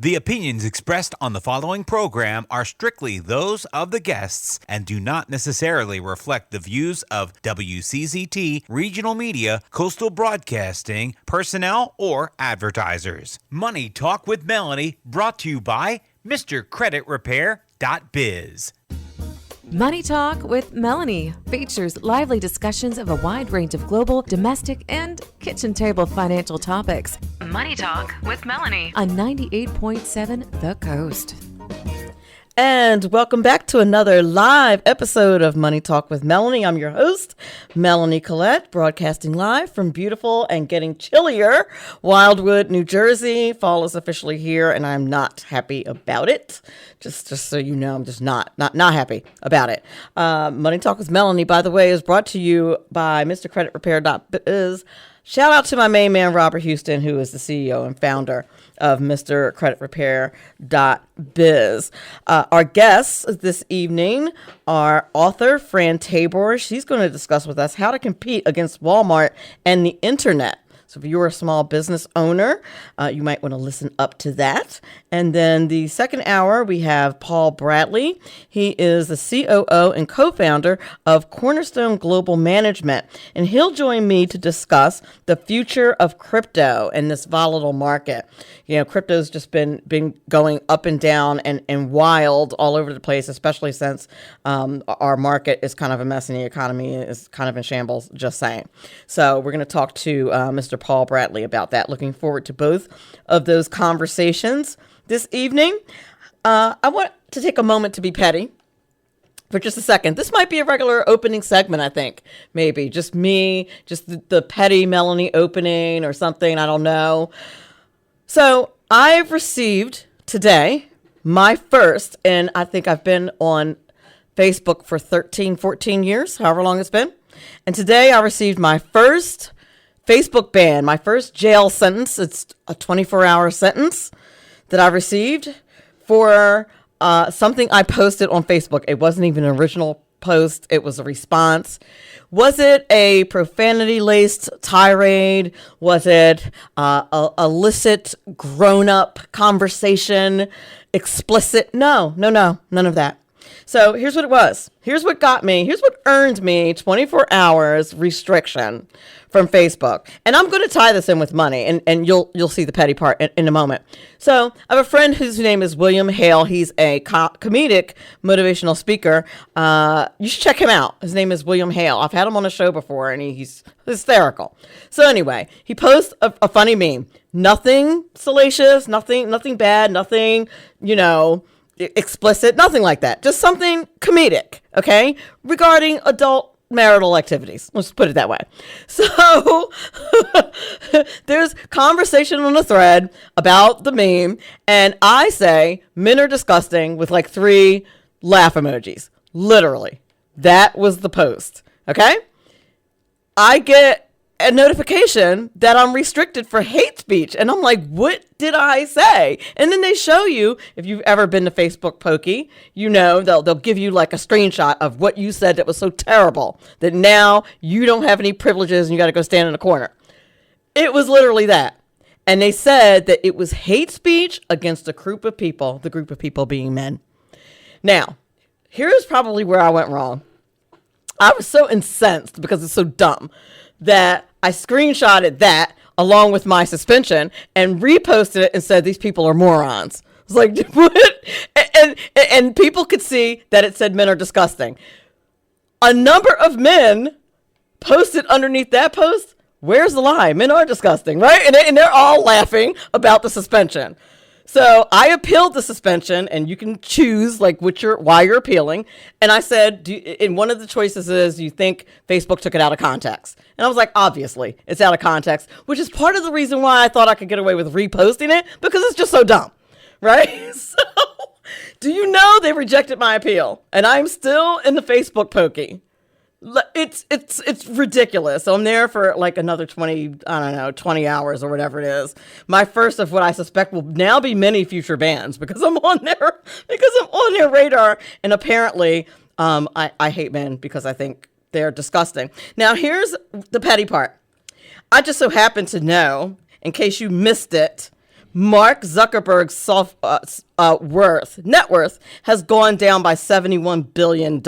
The opinions expressed on the following program are strictly those of the guests and do not necessarily reflect the views of WCZT, Regional Media, Coastal Broadcasting, personnel, or advertisers. Money Talk with Melanie, brought to you by MrCreditRepair.biz. Money Talk with Melanie features lively discussions of a wide range of global, domestic, and kitchen table financial topics. Money Talk with Melanie on 98.7 The Coast. And welcome back to another live episode of Money Talk with Melanie. I'm your host, Melanie Collette, broadcasting live from beautiful and getting chillier Wildwood, New Jersey. Fall is officially here, and I'm not happy about it. Just so you know, I'm just not happy about it. Money Talk with Melanie, by the way, is brought to you by MrCreditRepair.biz. Shout out to my main man, Robert Houston, who is the CEO and founder of MrCreditRepair.biz. Our guests this evening are author Fran Tabor. She's going to discuss with us how to compete against Walmart and the internet. So if you're a small business owner, you might want to listen up to that. And then the second hour, we have Paul Bradley. He is the COO and co-founder of Cornerstone Global Management. And he'll join me to discuss the future of crypto and this volatile market. You know, crypto's just been going up and down and wild all over the place, especially since our market is kind of a mess and the economy is kind of in shambles, just saying. So we're going to talk to Mr. Paul Bradley about that. Looking forward to both of those conversations this evening. I want to take a moment to be petty for just a second. This might be a regular opening segment, I think. Maybe just me, just the petty Melanie opening or something. I don't know. So I've received today my first, and I think I've been on Facebook for 13, 14 years, however long it's been. And today I received my first Facebook ban, my first jail sentence. It's a 24-hour sentence that I received for something I posted on Facebook. It wasn't even an original post. It was a response. Was it a profanity-laced tirade? Was it a illicit, grown-up conversation? Explicit? No, none of that. So here's what it was. Here's what got me. Here's what earned me 24 hours restriction from Facebook. And I'm going to tie this in with money, and you'll see the petty part in a moment. So I have a friend whose name is William Hale. He's a comedic motivational speaker. You should check him out. His name is William Hale. I've had him on a show before, and he's hysterical. So anyway, he posts a funny meme. Nothing salacious, nothing bad, nothing, explicit, nothing like that. Just something comedic, okay? Regarding adult marital activities. Let's put it that way. So there's conversation on the thread about the meme, and I say men are disgusting with like 3 laugh emojis. Literally. That was the post, okay? I get a notification that I'm restricted for hate speech. And I'm like, what did I say? And then they show you, if you've ever been to Facebook Pokey, they'll give you like a screenshot of what you said that was so terrible that now you don't have any privileges and you got to go stand in a corner. It was literally that. And they said that it was hate speech against a group of people, the group of people being men. Now, here's probably where I went wrong. I was so incensed because it's so dumb that I screenshotted that along with my suspension and reposted it and said, these people are morons. I was like, what? And people could see that it said men are disgusting. A number of men posted underneath that post, where's the lie? Men are disgusting, right? And they're all laughing about the suspension. So I appealed the suspension, and you can choose like why you're appealing. And I said, and one of the choices is you think Facebook took it out of context. And I was like, obviously it's out of context, which is part of the reason why I thought I could get away with reposting it, because it's just so dumb, right? So do you know they rejected my appeal, and I'm still in the Facebook Pokey. It's ridiculous. So I'm there for like another 20 hours or whatever it is. My first of what I suspect will now be many future bans because I'm on their radar. And apparently, I hate men because I think they're disgusting. Now, here's the petty part. I just so happen to know, in case you missed it, Mark Zuckerberg's net worth has gone down by $71 billion.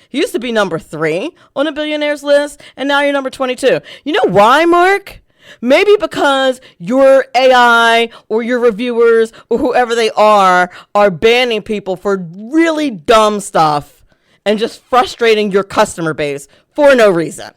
He used to be number 3 on a billionaires list, and now you're number 22. You know why, Mark? Maybe because your AI or your reviewers or whoever they are banning people for really dumb stuff and just frustrating your customer base for no reason.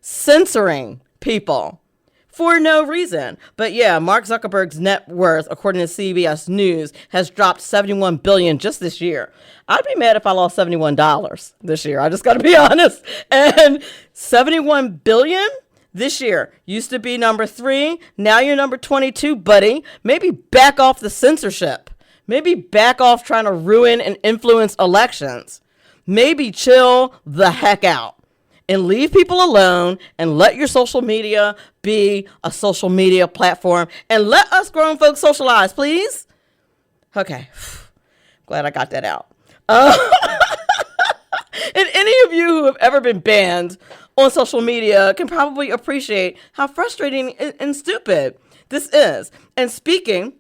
Censoring people for no reason. But yeah, Mark Zuckerberg's net worth, according to CBS News, has dropped $71 billion just this year. I'd be mad if I lost $71 this year. I just got to be honest. And $71 billion this year used to be number 3. Now you're number 22, buddy. Maybe back off the censorship. Maybe back off trying to ruin and influence elections. Maybe chill the heck out and leave people alone and let your social media be a social media platform and let us grown folks socialize, please. Okay. Glad I got that out. And any of you who have ever been banned on social media can probably appreciate how frustrating and stupid this is. And speaking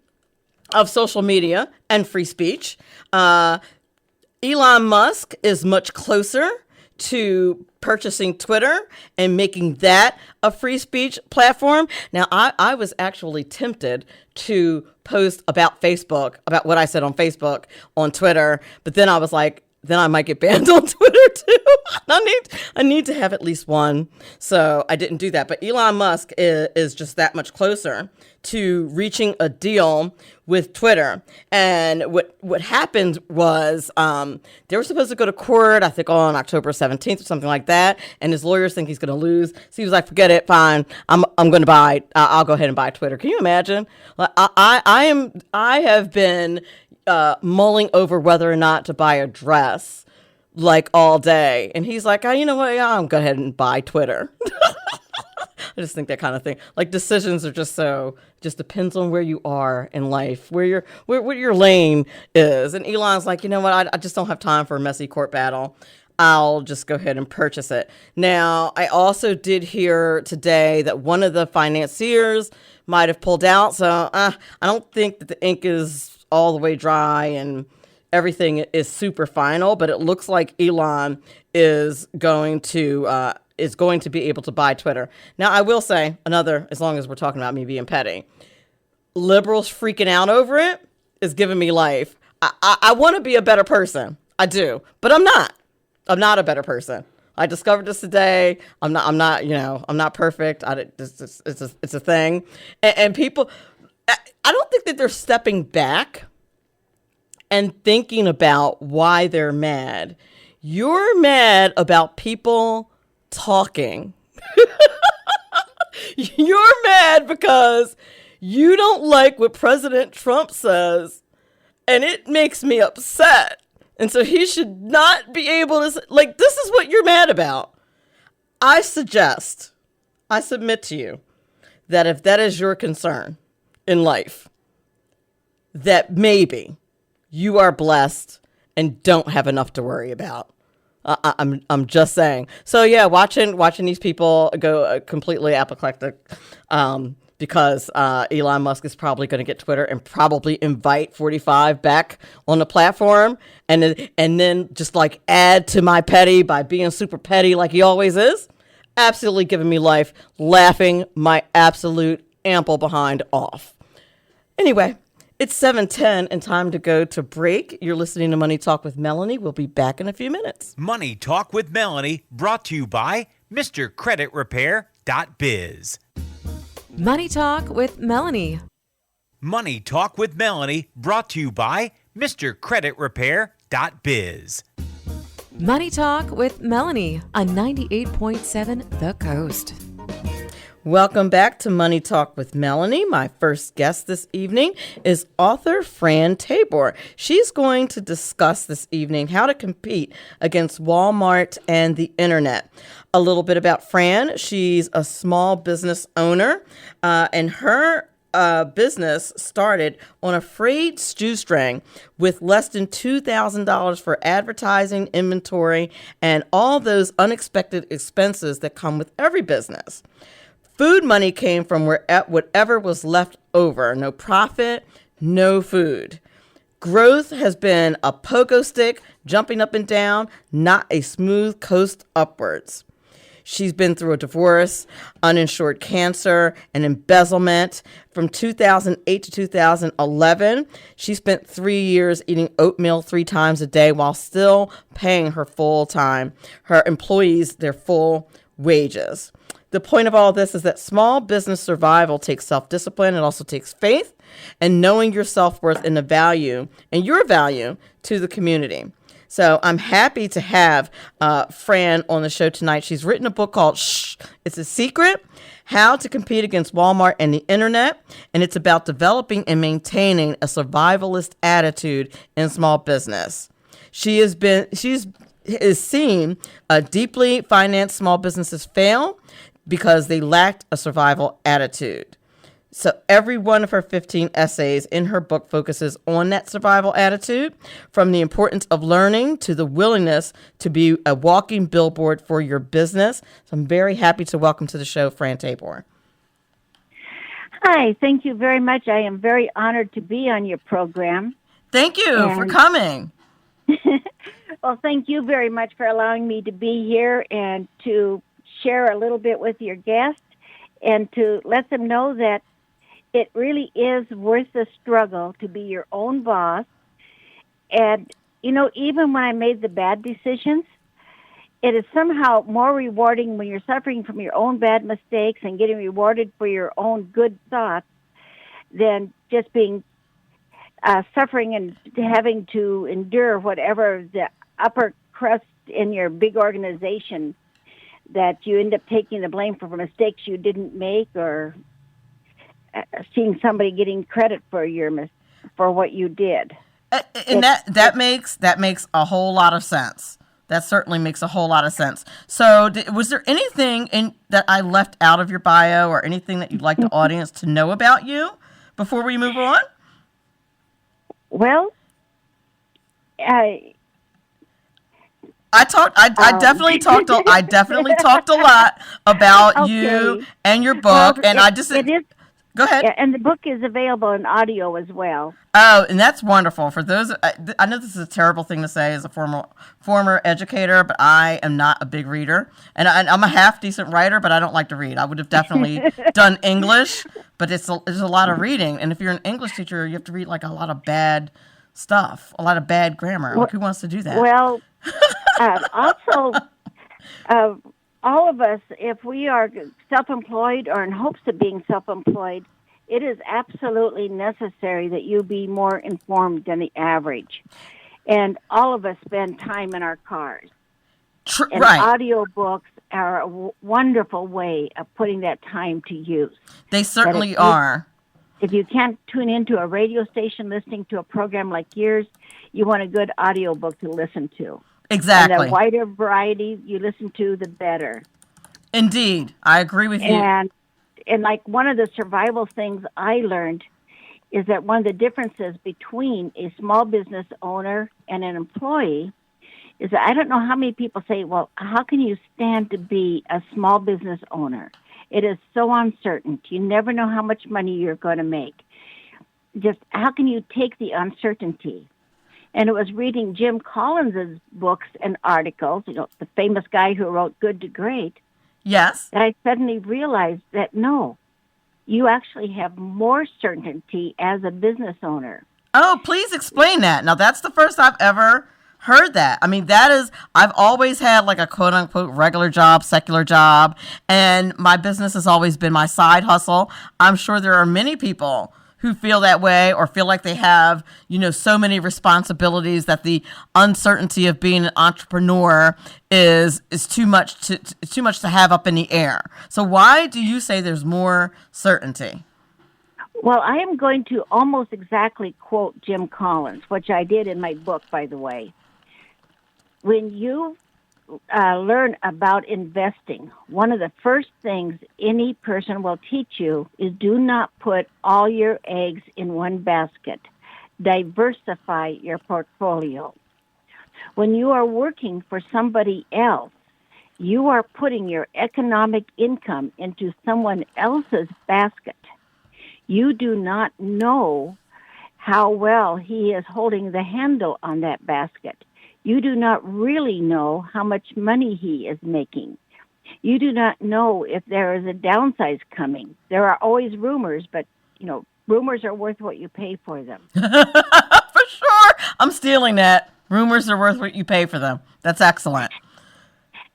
of social media and free speech, Elon Musk is much closer to purchasing Twitter and making that a free speech platform. Now, I was actually tempted to post about Facebook, about what I said on Facebook, on Twitter, but then I was like, then I might get banned on Twitter too. I need to have at least one. So I didn't do that. But Elon Musk is just that much closer to reaching a deal with Twitter. And what happened was they were supposed to go to court, I think on October 17th or something like that. And his lawyers think he's going to lose. So he was like, forget it, fine. I'm going to buy, I'll go ahead and buy Twitter. Can you imagine? Like, I have been mulling over whether or not to buy a dress like all day. And he's like, oh, you know what? Yeah, I'm going to go ahead and buy Twitter. I just think that kind of thing. Like decisions are just depends on where you are in life, where your lane is. And Elon's like, you know what? I just don't have time for a messy court battle. I'll just go ahead and purchase it. Now, I also did hear today that one of the financiers might have pulled out. So I don't think that the ink is all the way dry and everything is super final, but it looks like Elon is going to be able to buy Twitter. Now, I will say as long as we're talking about me being petty, liberals freaking out over it is giving me life. I want to be a better person. I do, but I'm not. I'm not a better person. I discovered this today. I'm not perfect. It's a thing. And people, I don't think that they're stepping back and thinking about why they're mad. You're mad about people talking. You're mad because you don't like what President Trump says, and it makes me upset. And so he should not be able to, like, this is what you're mad about. I submit to you that if that is your concern in life, that maybe you are blessed and don't have enough to worry about. I'm just saying. So yeah, watching these people go completely apoplectic because Elon Musk is probably going to get Twitter and probably invite 45 back on the platform, and then just like add to my petty by being super petty like he always is. Absolutely giving me life, laughing my absolute ample behind off. Anyway, it's 7:10 and time to go to break. You're listening to Money Talk with Melanie. We'll be back in a few minutes. Money Talk with Melanie, brought to you by MrCreditRepair.biz. Money Talk with Melanie. Money Talk with Melanie, brought to you by MrCreditRepair.biz. Money Talk with Melanie on 98.7 The Coast. Welcome back to Money Talk with Melanie. My first guest this evening is author Fran Tabor. She's going to discuss this evening how to compete against Walmart and the internet. A little bit about Fran. She's a small business owner, and her business started on a frayed shoestring with less than $2,000 for advertising, inventory, and all those unexpected expenses that come with every business. Food money came from whatever was left over. No profit, no food. Growth has been a pogo stick, jumping up and down, not a smooth coast upwards. She's been through a divorce, uninsured cancer, and embezzlement. From 2008 to 2011, she spent 3 years eating oatmeal 3 times a day while still paying her her employees their full wages. The point of all this is that small business survival takes self-discipline. It also takes faith and knowing your self-worth and your value to the community. So I'm happy to have Fran on the show tonight. She's written a book called Shhh, It's a Secret, How to Compete Against Wal-Mart and the Internet. And it's about developing and maintaining a survivalist attitude in small business. She's seen deeply financed small businesses fail because they lacked a survival attitude. So every one of her 15 essays in her book focuses on that survival attitude, from the importance of learning to the willingness to be a walking billboard for your business. So I'm very happy to welcome to the show Fran Tabor. Hi, thank you very much. I am very honored to be on your program. Thank you for coming. Well, thank you very much for allowing me to be here and to share a little bit with your guests and to let them know that it really is worth the struggle to be your own boss. And, even when I made the bad decisions, it is somehow more rewarding when you're suffering from your own bad mistakes and getting rewarded for your own good thoughts than just being suffering and having to endure whatever the upper crust in your big organization that you end up taking the blame for mistakes you didn't make, or seeing somebody getting credit for what you did. And that makes a whole lot of sense. That certainly makes a whole lot of sense. So was there anything that I left out of your bio or anything that you'd like the audience to know about you before we move on? Well, I definitely talked a lot about you and your book, and go ahead. Yeah, and the book is available in audio as well. Oh, and that's wonderful. For those, I know this is a terrible thing to say as a former educator, but I am not a big reader, and I'm a half decent writer, but I don't like to read. I would have definitely done English, but it's a lot of reading, and if you're an English teacher, you have to read like a lot of bad stuff, a lot of bad grammar. Like, who wants to do that? Well, also, all of us, if we are self-employed or in hopes of being self-employed, it is absolutely necessary that you be more informed than the average. And all of us spend time in our cars. And right. Audiobooks are a wonderful way of putting that time to use. They certainly are. If you can't tune into a radio station listening to a program like yours, you want a good audiobook to listen to. Exactly. And the wider variety you listen to, the better. Indeed. I agree with you. And like one of the survival things I learned is that one of the differences between a small business owner and an employee is that I don't know how many people say, well, how can you stand to be a small business owner? It is so uncertain. You never know how much money you're going to make. Just how can you take the uncertainty? And it was reading Jim Collins' books and articles, the famous guy who wrote Good to Great. Yes. That I suddenly realized that, no, you actually have more certainty as a business owner. Oh, please explain that. Now, that's the first I've ever heard that. I mean, I've always had like a quote unquote regular job, secular job, and my business has always been my side hustle. I'm sure there are many people who feel that way or feel like they have, so many responsibilities that the uncertainty of being an entrepreneur is too much to have up in the air. So why do you say there's more certainty? Well, I am going to almost exactly quote Jim Collins, which I did in my book, by the way. When you learn about investing, one of the first things any person will teach you is do not put all your eggs in one basket. Diversify your portfolio. When you are working for somebody else, you are putting your economic income into someone else's basket. You do not know how well he is holding the handle on that basket. You do not really know how much money he is making. You do not know if there is a downsize coming. There are always rumors, but, rumors are worth what you pay for them. For sure. I'm stealing that. Rumors are worth what you pay for them. That's excellent.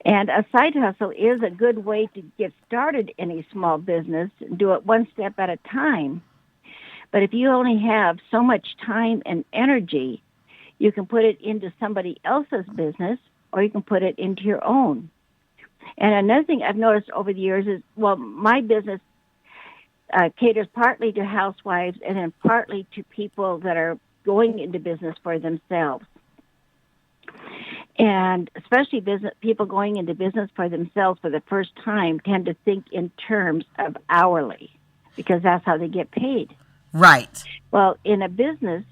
And a side hustle is a good way to get started in a small business and do it one step at a time. But if you only have so much time and energy, you can put it into somebody else's business or you can put it into your own. And another thing I've noticed over the years is, my business caters partly to housewives and then partly to people that are going into business for themselves. And especially people going into business for themselves for the first time tend to think in terms of hourly because that's how they get paid. Right. Well, in a business,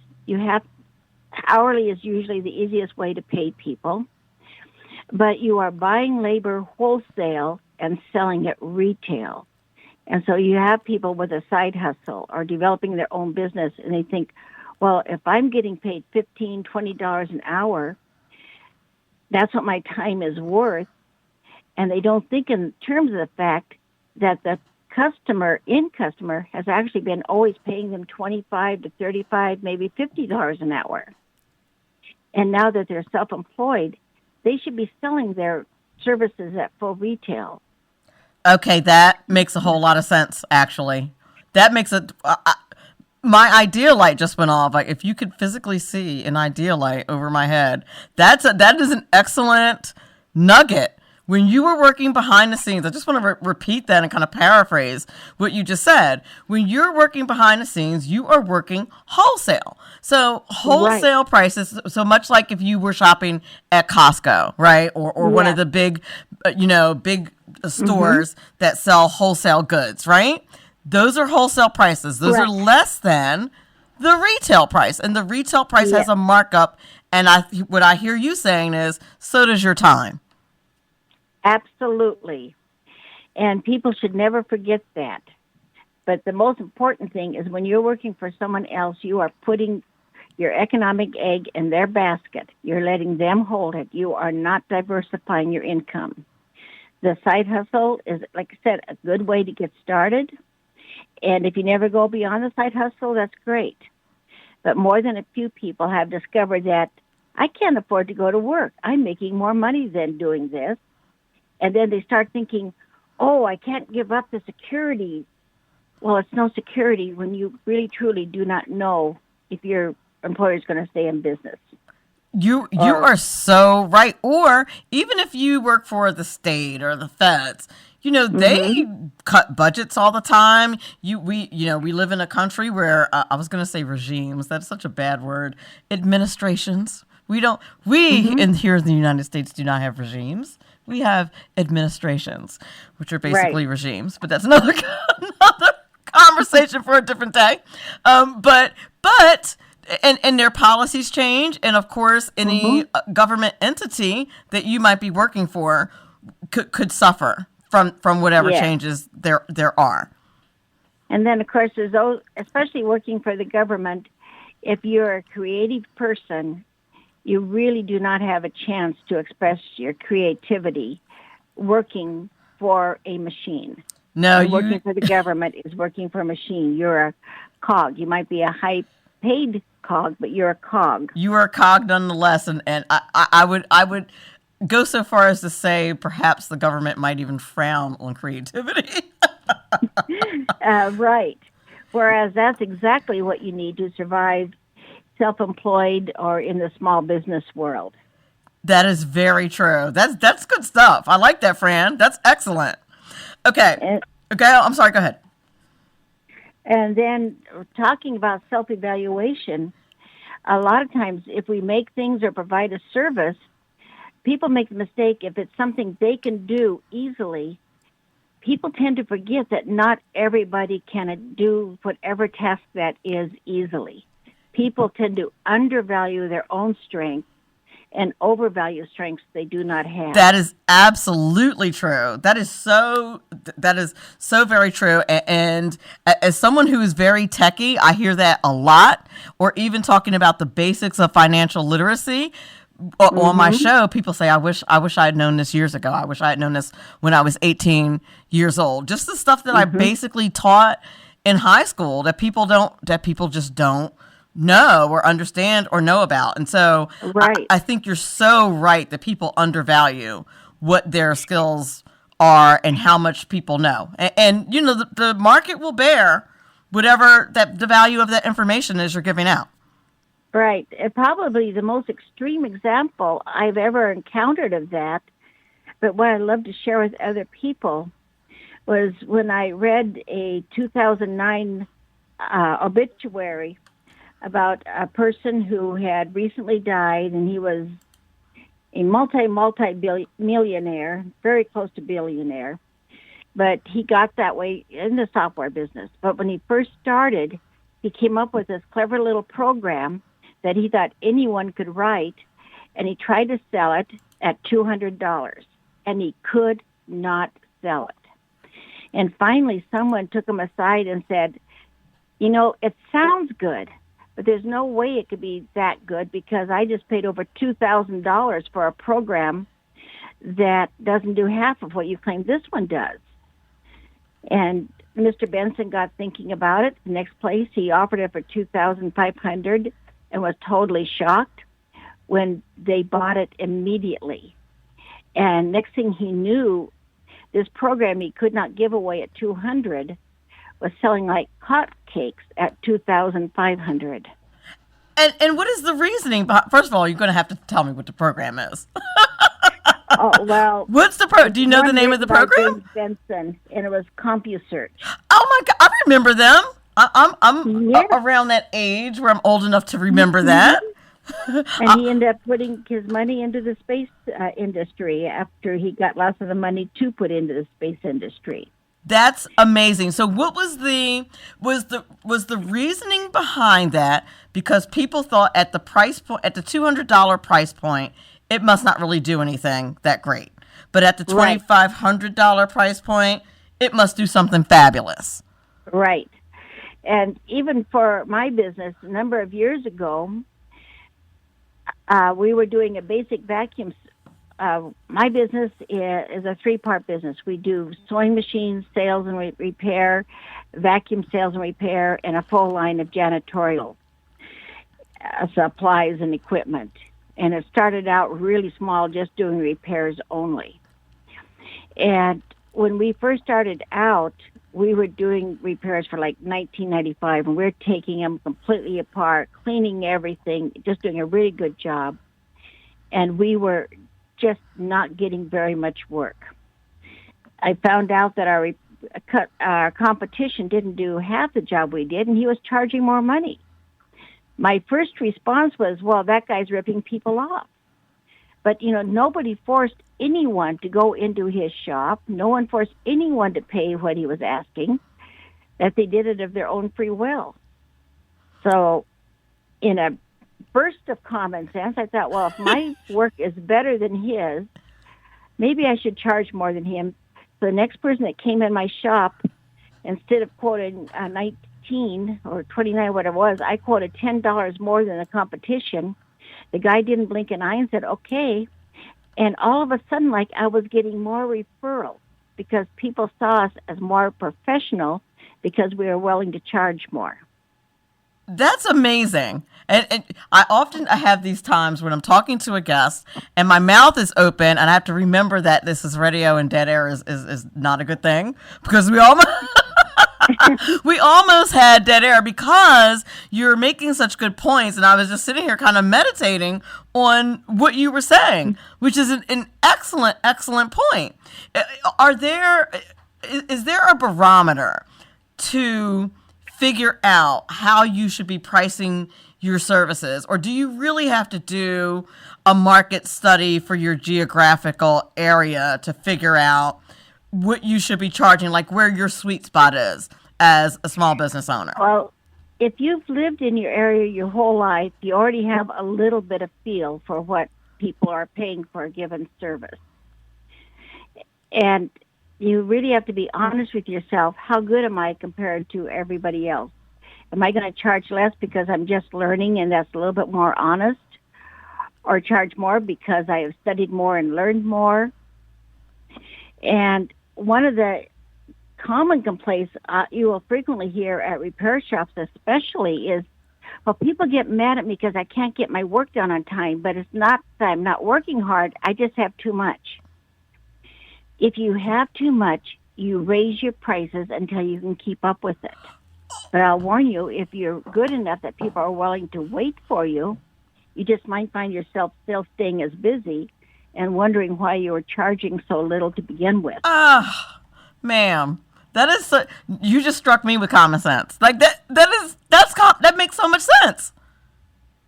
hourly is usually the easiest way to pay people, but you are buying labor wholesale and selling it retail. And so you have people with a side hustle or developing their own business, and they think, well, if I'm getting paid $15, $20 an hour, that's what my time is worth. And they don't think in terms of the fact that the customer has actually been always paying them $25 to $35, maybe $50 an hour. And now that they're self-employed, they should be selling their services at full retail. Okay, that makes a whole lot of sense, actually. That makes it... my idea light just went off. Like, if you could physically see an idea light over my head, that is an excellent nugget. When you were working behind the scenes, I just want to repeat that and kind of paraphrase what you just said. When you're working behind the scenes, you are working wholesale. So wholesale prices, so much like if you were shopping at Costco, right? Or one of the big stores that sell wholesale goods, right? Those are wholesale prices. Those are less than the retail price. And the retail price has a markup. And what I hear you saying is, so does your time. Absolutely. And people should never forget that. But the most important thing is when you're working for someone else, you are putting your economic egg in their basket. You're letting them hold it. You are not diversifying your income. The side hustle is, like I said, a good way to get started. And if you never go beyond the side hustle, that's great. But more than a few people have discovered that I can't afford to go to work. I'm making more money than doing this. And then they start thinking, I can't give up the security. Well, it's no security when you really, truly do not know if your employer is going to stay in business. You are so right. Or even if you work for the state or the feds, they cut budgets all the time. We live in a country where I was going to say regimes. That's such a bad word. Administrations. In here in the United States do not have regimes. We have administrations, which are basically regimes. But that's another conversation for a different day. But their policies change, and of course, any government entity that you might be working for could suffer from whatever changes there are. And then, of course, there's those, especially working for the government, if you're a creative person, you really do not have a chance to express your creativity working for a machine. No, working for the government is working for a machine. You're a cog. You might be a high-paid cog, but you're a cog. You are a cog nonetheless, and I would go so far as to say perhaps the government might even frown on creativity. Right. Whereas that's exactly what you need to survive self-employed or in the small business world. That is very true. That's good stuff. I like that, Fran. That's excellent. Okay. I'm sorry. Go ahead. And then talking about self-evaluation, a lot of times if we make things or provide a service, people make the mistake if it's something they can do easily. People tend to forget that not everybody can do whatever task that is easily. People tend to undervalue their own strength and overvalue strengths they do not have. That is absolutely true. That is so very true. And as someone who is very techie, I hear that a lot. Or even talking about the basics of financial literacy on my show, people say, I wish I had known this years ago. I wish I had known this when I was 18 years old. Just the stuff that I basically taught in high school that people just don't know or understand or know about. And so Right. I think you're so right that people undervalue what their skills are and how much people know. And you know, the market will bear whatever the value of that information is you're giving out. Right. Probably the most extreme example I've ever encountered of that, but what I love to share with other people, was when I read a 2009 obituary about a person who had recently died, and he was a multi-millionaire, very close to billionaire, but he got that way in the software business. But when he first started, he came up with this clever little program that he thought anyone could write, and he tried to sell it at $200, and he could not sell it. And finally, someone took him aside and said, you know, it sounds good, but there's no way it could be that good, because I just paid over $2,000 for a program that doesn't do half of what you claim this one does. And Mr. Benson got thinking about it. The next place, he offered it for $2,500 and was totally shocked when they bought it immediately. And next thing he knew, this program he could not give away at $200 was selling like hotcakes at $2,500. And what is the reasoning behind? First of all, you're going to have to tell me what the program is. Oh, well. What's the do you know the name of the program? Benson, and it was CompuSearch. Oh my God, I remember them. I'm Yeah. around that age where I'm old enough to remember that. And he ended up putting his money into the space industry after he got lots of the money to put into the space industry. That's amazing. So what was the reasoning behind that? Because people thought at the price point, at the $200 price point, it must not really do anything that great. But at the $2,500 price point, it must do something fabulous. Right. And even for my business, a number of years ago, we were doing a basic vacuum. My business is a three-part business. We do sewing machines, sales and repair, vacuum sales and repair, and a full line of janitorial supplies and equipment. And it started out really small, just doing repairs only. And when we first started out, we were doing repairs for like $19.95, and we're taking them completely apart, cleaning everything, just doing a really good job. And we were just not getting very much work. I found out that our competition didn't do half the job we did, and he was charging more money. My first response was, well, that guy's ripping people off. But, you know, nobody forced anyone to go into his shop. No one forced anyone to pay what he was asking, that they did it of their own free will. So in a burst of common sense, I thought, well, if my work is better than his, maybe I should charge more than him. So the next person that came in my shop, instead of quoting 19 or 29, what it was, I quoted $10 more than the competition. The guy didn't blink an eye and said, okay. And all of a sudden, like, I was getting more referrals because people saw us as more professional because we were willing to charge more. That's amazing. And I often have these times when I'm talking to a guest and my mouth is open, and I have to remember that this is radio and dead air is not a good thing, because we almost we almost had dead air because you're making such good points. And I was just sitting here kind of meditating on what you were saying, which is an excellent, excellent point. Is there a barometer to figure out how you should be pricing your services? Or do you really have to do a market study for your geographical area to figure out what you should be charging, like where your sweet spot is as a small business owner? Well, if you've lived in your area your whole life, you already have a little bit of feel for what people are paying for a given service. And you really have to be honest with yourself. How good am I compared to everybody else? Am I going to charge less because I'm just learning and that's a little bit more honest? Or charge more because I have studied more and learned more? And one of the common complaints you will frequently hear at repair shops especially is, well, people get mad at me because I can't get my work done on time, but it's not that I'm not working hard, I just have too much. If you have too much, you raise your prices until you can keep up with it. But I'll warn you, if you're good enough that people are willing to wait for you, you just might find yourself still staying as busy and wondering why you were charging so little to begin with. Ma'am, you just struck me with common sense. Like that makes so much sense.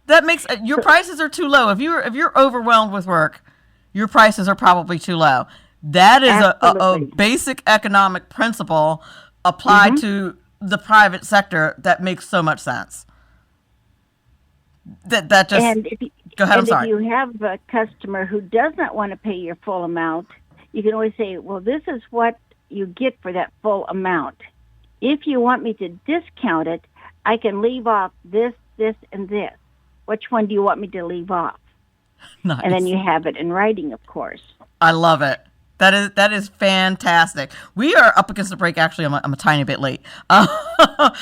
That makes your prices are too low. If you're overwhelmed with work, your prices are probably too low. That is a basic economic principle applied to the private sector that makes so much sense. That just go ahead. I'm sorry. If you have a customer who does not want to pay your full amount, you can always say, well, this is what you get for that full amount. If you want me to discount it, I can leave off this, and this. Which one do you want me to leave off? Nice. And then you have it in writing, of course. I love it. That is fantastic. We are up against the break. Actually, I'm a tiny bit late.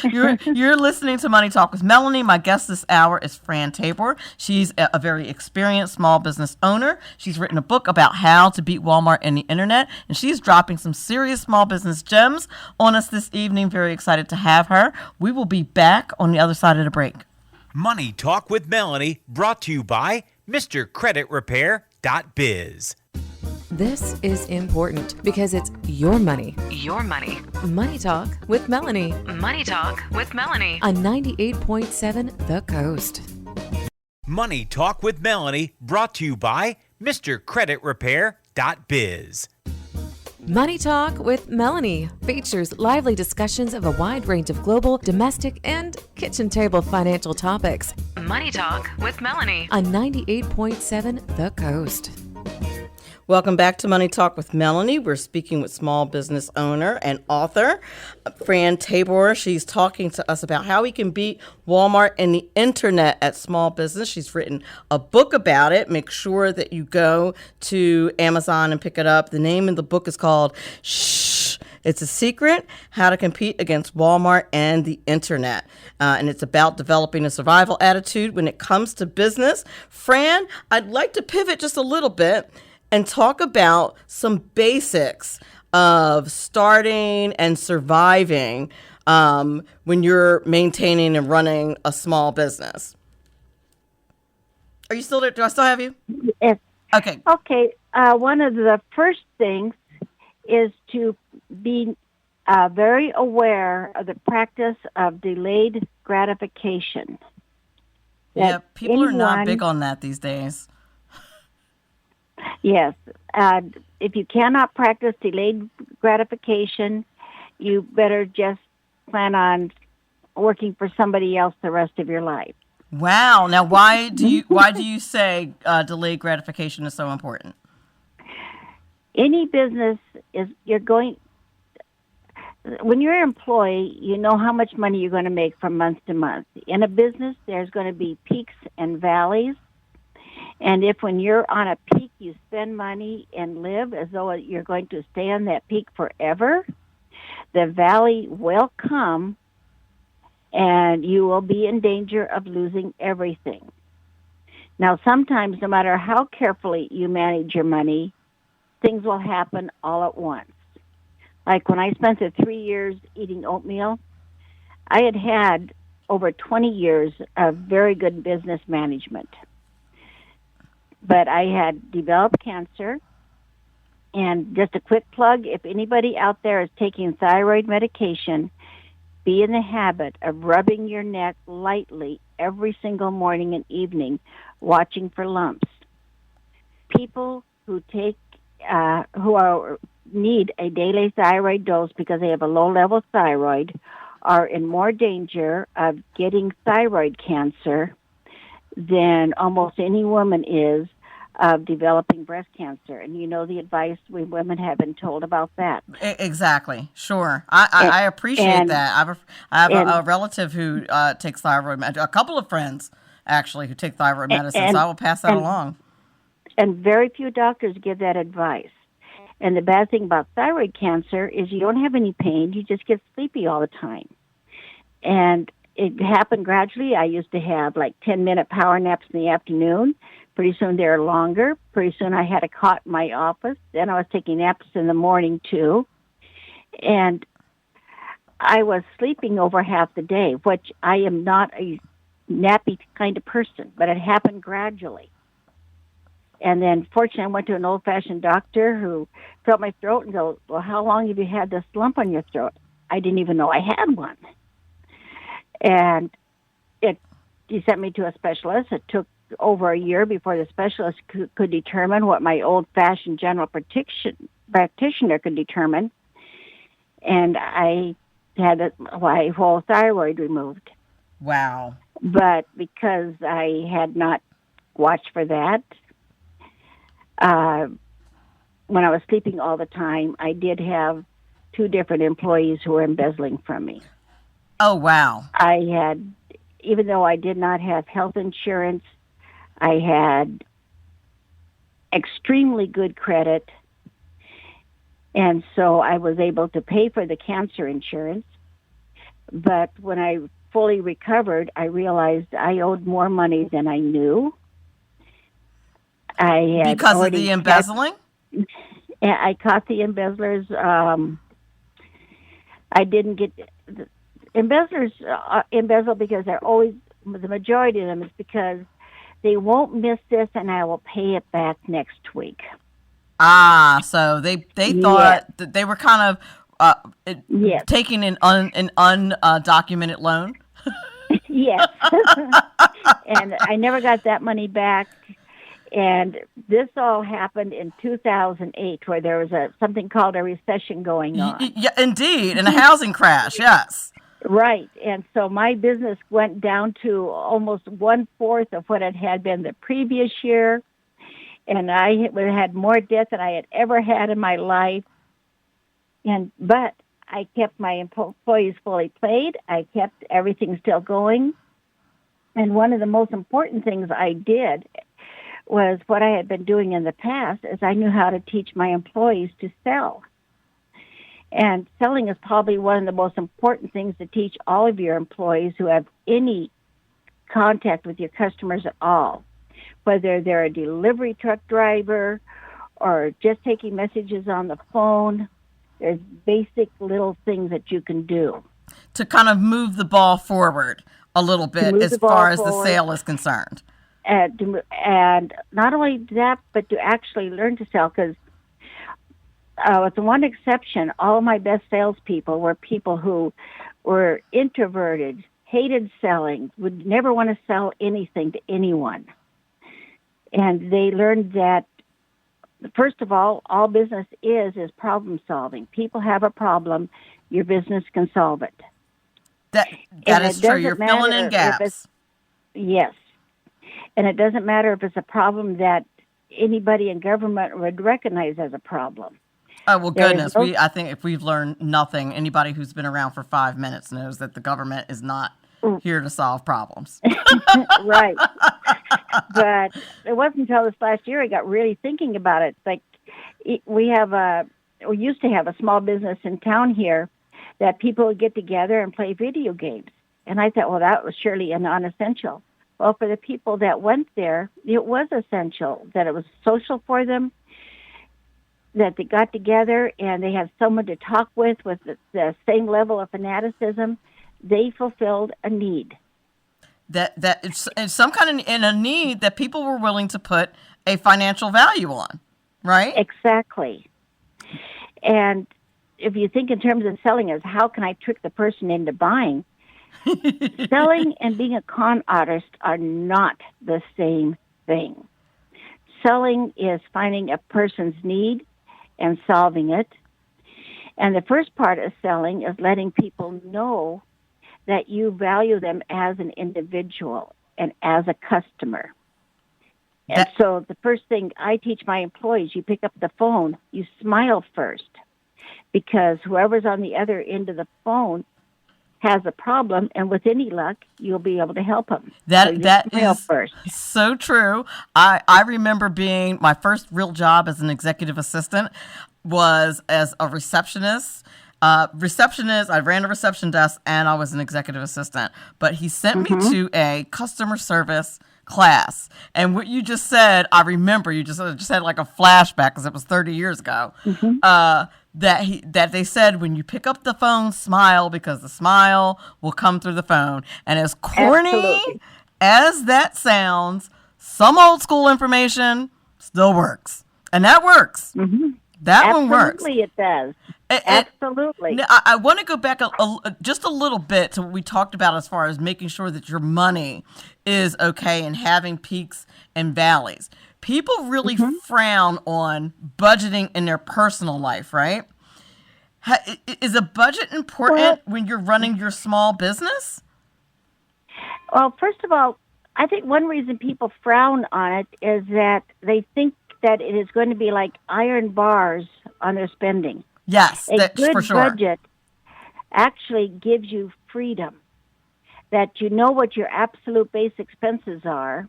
You're listening to Money Talk with Melanie. My guest this hour is Fran Tabor. She's a very experienced small business owner. She's written a book about how to beat Walmart and the internet, and she's dropping some serious small business gems on us this evening. Very excited to have her. We will be back on the other side of the break. Money Talk with Melanie, brought to you by MrCreditRepair.biz. This is important because it's your money. Your money. Money Talk with Melanie. Money Talk with Melanie on 98.7 The Coast. Money Talk with Melanie, brought to you by MrCreditRepair.biz. Money Talk with Melanie features lively discussions of a wide range of global, domestic, and kitchen table financial topics. Money Talk with Melanie on 98.7 The Coast. Welcome back to Money Talk with Melanie. We're speaking with small business owner and author Fran Tabor. She's talking to us about how we can beat Walmart and the internet at small business. She's written a book about it. Make sure that you go to Amazon and pick it up. The name of the book is called Shhh. It's a secret, how to compete against Walmart and the internet. And it's about developing a survival attitude when it comes to business. Fran, I'd like to pivot just a little bit and talk about some basics of starting and surviving when you're maintaining and running a small business. Are you still there? Do I still have you? Yes. Okay. Okay. One of the first things is to be very aware of the practice of delayed gratification. Yeah, people are not big on that these days. Yes. If you cannot practice delayed gratification, you better just plan on working for somebody else the rest of your life. Wow. Now, why do you say delayed gratification is so important? Any business when you're an employee, you know how much money you're going to make from month to month. In a business, there's going to be peaks and valleys. And if when you're on a peak, you spend money and live as though you're going to stay on that peak forever, the valley will come and you will be in danger of losing everything. Now, sometimes, no matter how carefully you manage your money, things will happen all at once. Like when I spent the 3 years eating oatmeal, I had over 20 years of very good business management. But I had developed cancer, and just a quick plug, if anybody out there is taking thyroid medication, be in the habit of rubbing your neck lightly every single morning and evening, watching for lumps. People who need a daily thyroid dose because they have a low-level thyroid are in more danger of getting thyroid cancer than almost any woman is of developing breast cancer. And you know the advice we women have been told about that. Exactly. Sure. I appreciate and, that. I have and, a relative who takes thyroid medicine, a couple of friends, actually, who take thyroid medicine, so and, I will pass that along. And very few doctors give that advice. And the bad thing about thyroid cancer is you don't have any pain. You just get sleepy all the time. And it happened gradually. I used to have like 10-minute power naps in the afternoon. Pretty soon they were longer. Pretty soon I had a cot in my office. Then I was taking naps in the morning too. And I was sleeping over half the day, which I am not a nappy kind of person, but it happened gradually. And then, fortunately, I went to an old-fashioned doctor who felt my throat and goes, well, how long have you had this lump on your throat? I didn't even know I had one. And he sent me to a specialist. It took over a year before the specialist could determine what my old-fashioned general practitioner could determine. And I had my whole thyroid removed. Wow. But because I had not watched for that, when I was sleeping all the time, I did have 2 different employees who were embezzling from me. Oh, wow. I had, even though I did not have health insurance, I had extremely good credit, and so I was able to pay for the cancer insurance. But when I fully recovered, I realized I owed more money than I knew. I had because of the embezzling? I caught the embezzlers. I didn't get embezzlers embezzle because they're always, the majority of them is because they won't miss this and I will pay it back next week. Ah, so they thought that they were kind of taking an undocumented loan. Yes. And I never got that money back. And this all happened in 2008, where there was something called a recession going on. Yeah, indeed, and a housing crash, yes. Right. And so my business went down to almost 1/4 of what it had been the previous year. And I had more debt than I had ever had in my life. But I kept my employees fully paid. I kept everything still going. And one of the most important things I did was what I had been doing in the past, is I knew how to teach my employees to sell. And selling is probably one of the most important things to teach all of your employees who have any contact with your customers at all, whether they're a delivery truck driver or just taking messages on the phone. There's basic little things that you can do to kind of move the ball forward a little bit as far as the sale is concerned. And not only that, but to actually learn to sell, because with the one exception, all of my best salespeople were people who were introverted, hated selling, would never want to sell anything to anyone. And they learned that, first of all business is problem solving. People have a problem, your business can solve it. That is true. You're filling in gaps. Yes. And it doesn't matter if it's a problem that anybody in government would recognize as a problem. Oh, well, goodness. I think if we've learned nothing, anybody who's been around for 5 minutes knows that the government is not here to solve problems. Right. But it wasn't until this last year I got really thinking about it. Like, we used to have a small business in town here that people would get together and play video games. And I thought, well, that was surely a non-essential. Well, for the people that went there, it was essential, that it was social for them, that they got together and they had someone to talk with the same level of fanaticism. They fulfilled a need. That it's some kind of in a need that people were willing to put a financial value on, right? Exactly. And if you think in terms of selling as how can I trick the person into buying, selling and being a con artist are not the same thing. Selling is finding a person's need and solving it. And the first part of selling is letting people know that you value them as an individual and as a customer. And so the first thing I teach my employees, you pick up the phone, you smile first, because whoever's on the other end of the phone has a problem, and with any luck, you'll be able to help them. That smile is first. so true. I remember being my first real job as an executive assistant was as a receptionist. I ran a reception desk, and I was an executive assistant. But he sent me to a customer service class. And what you just said, I remember. You just had like a flashback because it was 30 years ago. That they said when you pick up the phone, smile, because the smile will come through the phone. And as corny as that sounds, some old school information still works. And that works. That one works. Absolutely, it does. Absolutely. I want to go back just a little bit to what we talked about as far as making sure that your money is okay and having peaks and valleys. People really frown on budgeting in their personal life, right? Is a budget important when you're running your small business? Well, first of all, I think one reason people frown on it is that they think that it is going to be like iron bars on their spending. Yes, that's for sure. A good budget actually gives you freedom, that you know what your absolute base expenses are.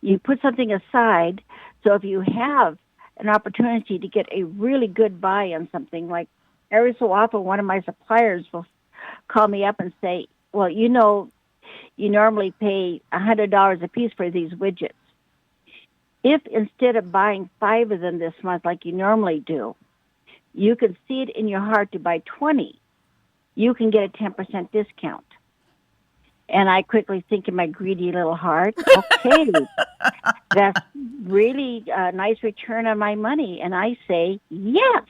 You put something aside, so if you have an opportunity to get a really good buy on something, like every so often one of my suppliers will call me up and say, well, you normally pay $100 a piece for these widgets. If instead of buying 5 of them this month like you normally do, you can see it in your heart to buy 20, you can get a 10% discount. And I quickly think in my greedy little heart, okay, that's really a nice return on my money. And I say, yes.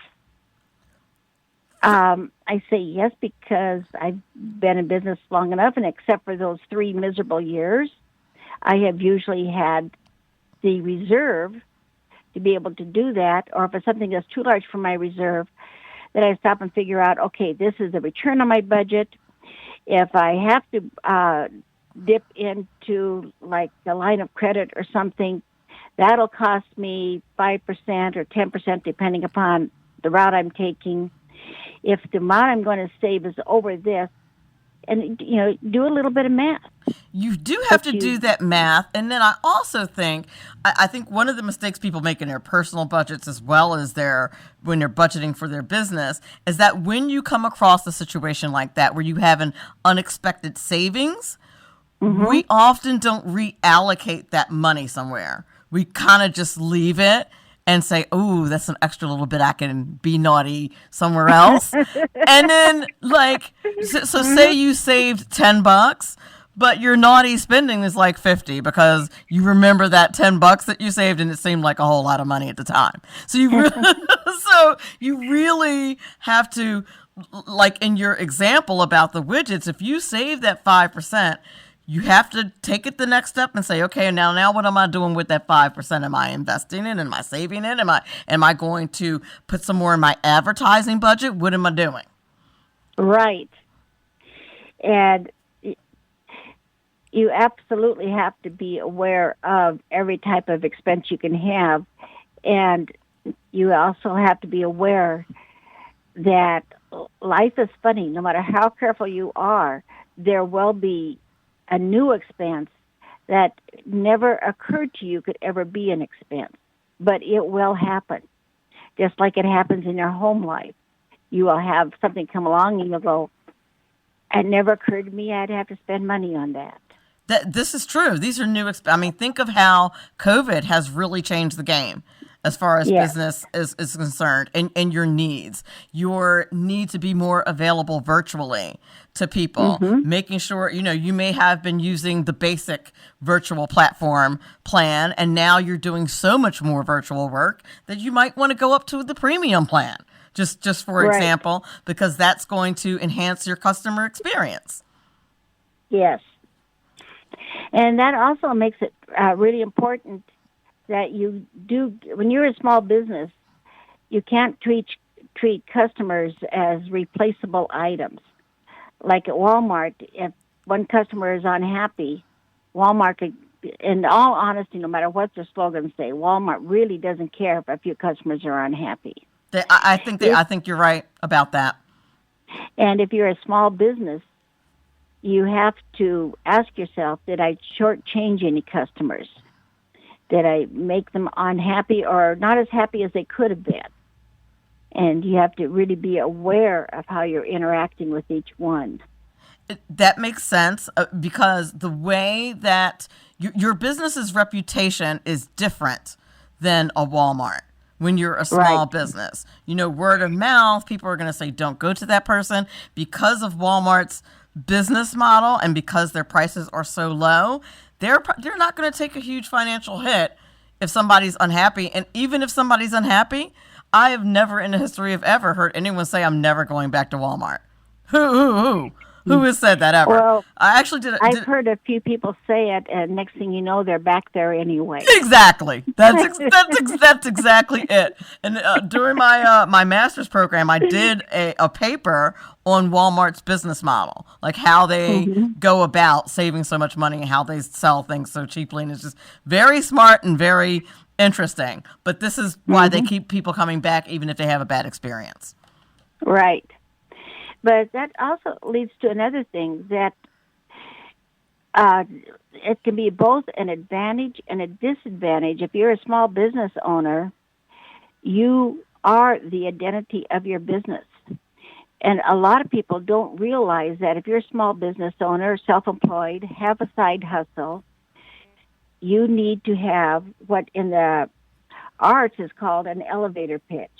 I say yes because I've been in business long enough, and except for those 3 miserable years, I have usually had the reserve to be able to do that, or if it's something that's too large for my reserve, then I stop and figure out, okay, this is the return on my budget. If I have to dip into like a line of credit or something, that'll cost me 5% or 10% depending upon the route I'm taking. If the amount I'm going to save is over this, and, do a little bit of math. You do have to do that math. And then I also think, I think one of the mistakes people make in their personal budgets as well as when they're budgeting for their business is that when you come across a situation like that where you have an unexpected savings, we often don't reallocate that money somewhere. We kind of just leave it and say, oh, that's an extra little bit I can be naughty somewhere else. And then, so say you saved $10, but your naughty spending is like 50 because you remember that $10 that you saved and it seemed like a whole lot of money at the time. So you really have to, like in your example about the widgets, if you save that 5%, you have to take it the next step and say, okay, now what am I doing with that 5%? Am I investing it? Am I saving it? Am I going to put some more in my advertising budget? What am I doing? Right. And you absolutely have to be aware of every type of expense you can have. And you also have to be aware that life is funny. No matter how careful you are, there will be a new expense that never occurred to you could ever be an expense, but it will happen. Just like it happens in your home life. You will have something come along and you'll go, it never occurred to me I'd have to spend money on that. This is true. These are new. Think of how COVID has really changed the game as far as business is concerned, and your needs. Your need to be more available virtually to people, making sure, you may have been using the basic virtual platform plan, and now you're doing so much more virtual work that you might want to go up to the premium plan, just for example, because that's going to enhance your customer experience. Yes. And that also makes it really important that you do, when you're a small business, you can't treat customers as replaceable items. Like at Walmart, if one customer is unhappy, Walmart could in all honesty, no matter what their slogans say, Walmart really doesn't care if a few customers are unhappy. I think you're right about that. And if you're a small business, you have to ask yourself, did I shortchange any customers? Did I make them unhappy or not as happy as they could have been? And you have to really be aware of how you're interacting with each one. That makes sense because the way that your business's reputation is different than a Walmart. When you're a small business, word of mouth, people are going to say, don't go to that person. Because of Walmart's business model and because their prices are so low, they're not going to take a huge financial hit if somebody's unhappy. And even if somebody's unhappy, I have never in the history of ever heard anyone say, I'm never going back to Walmart. Who has said that ever? Well, I actually I've heard a few people say it, and next thing you know, they're back there anyway. Exactly. That's exactly it. And during my master's program, I did a paper on Walmart's business model, like how they go about saving so much money and how they sell things so cheaply. And it's just very smart and very interesting. But this is why they keep people coming back, even if they have a bad experience. Right. But that also leads to another thing, that it can be both an advantage and a disadvantage. If you're a small business owner, you are the identity of your business. And a lot of people don't realize that if you're a small business owner, self-employed, have a side hustle, you need to have what in the arts is called an elevator pitch.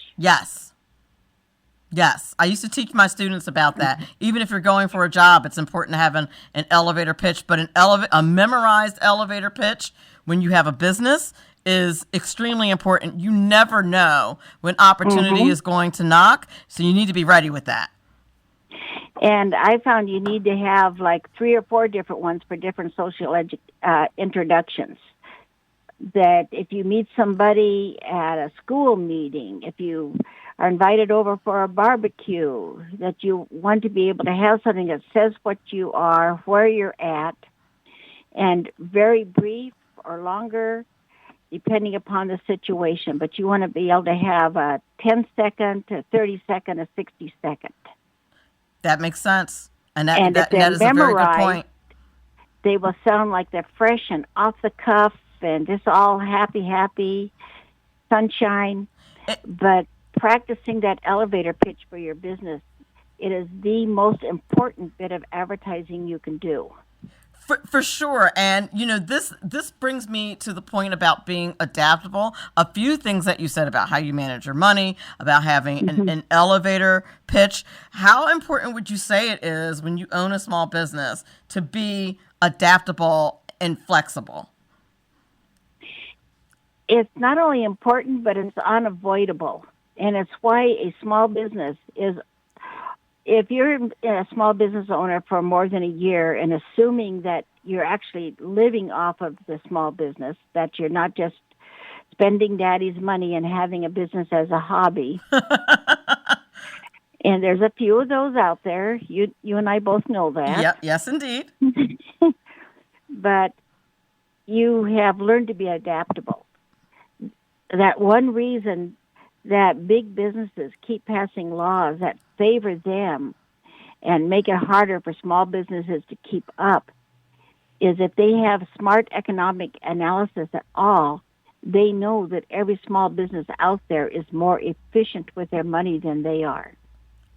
Yes, I used to teach my students about that. Even if you're going for a job, it's important to have an elevator pitch, but a memorized elevator pitch when you have a business is extremely important. You never know when opportunity is going to knock, so you need to be ready with that. And I found you need to have like 3 or 4 different ones for different social introductions. That if you meet somebody at a school meeting, if you are invited over for a barbecue, that you want to be able to have something that says what you are, where you're at, and very brief or longer, depending upon the situation. But you want to be able to have a 10-second, a 30-second, a 60-second. That makes sense. And that is a very good point. They will sound like they're fresh and off the cuff and just all happy, sunshine. But practicing that elevator pitch for your business, it is the most important bit of advertising you can do. For sure. And, this brings me to the point about being adaptable. A few things that you said about how you manage your money, about having an elevator pitch. How important would you say it is when you own a small business to be adaptable and flexible? It's not only important, but it's unavoidable. And it's why a small business is, if you're a small business owner for more than a year and assuming that you're actually living off of the small business, that you're not just spending daddy's money and having a business as a hobby. And there's a few of those out there. You and I both know that. Yep. Yes, indeed. But you have learned to be adaptable. That one reason that big businesses keep passing laws that favor them and make it harder for small businesses to keep up is if they have smart economic analysis at all, they know that every small business out there is more efficient with their money than they are.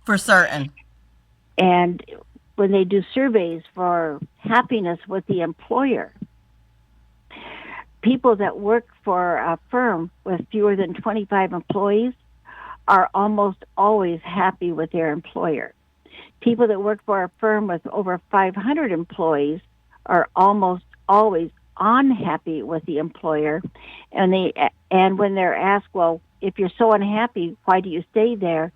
For certain. And when they do surveys for happiness with the employer, people that work for a firm with fewer than 25 employees are almost always happy with their employer. People that work for a firm with over 500 employees are almost always unhappy with the employer. And when they're asked, well, if you're so unhappy, why do you stay there?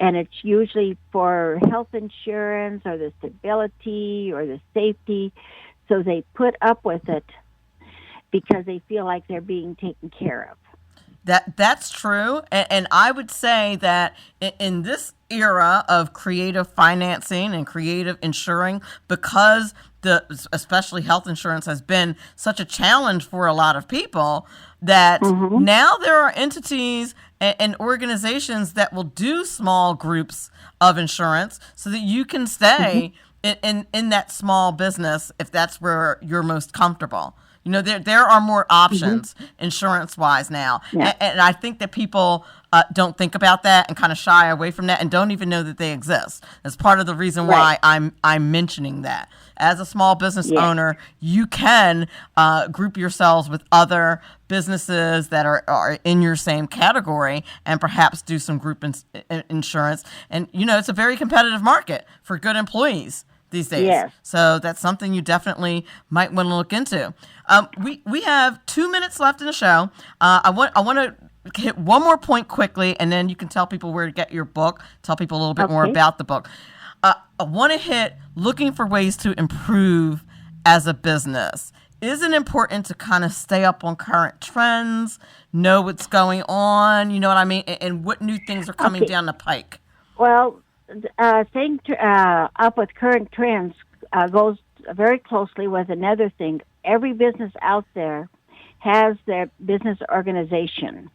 And it's usually for health insurance or the stability or the safety. So they put up with it because they feel like they're being taken care of. That's true. And I would say that in this era of creative financing and creative insuring, because especially health insurance has been such a challenge for a lot of people that now there are entities and organizations that will do small groups of insurance so that you can stay in that small business if that's where you're most comfortable. You know, there are more options insurance-wise now. Yeah. And I think that people don't think about that and kind of shy away from that and don't even know that they exist. That's part of the reason why I'm mentioning that. As a small business owner, you can group yourselves with other businesses that are in your same category and perhaps do some group insurance. And, you know, it's a very competitive market for good employees these days. Yes. So that's something you definitely might want to look into. We have 2 minutes left in the show. I want to hit one more point quickly, and then you can tell people where to get your book, tell people a little bit more about the book. I want to hit looking for ways to improve as a business. Is it important to kind of stay up on current trends, know what's going on, you know what I mean, and what new things are coming down the pike? Well, staying up with current trends goes very closely with another thing. Every business out there has their business organization.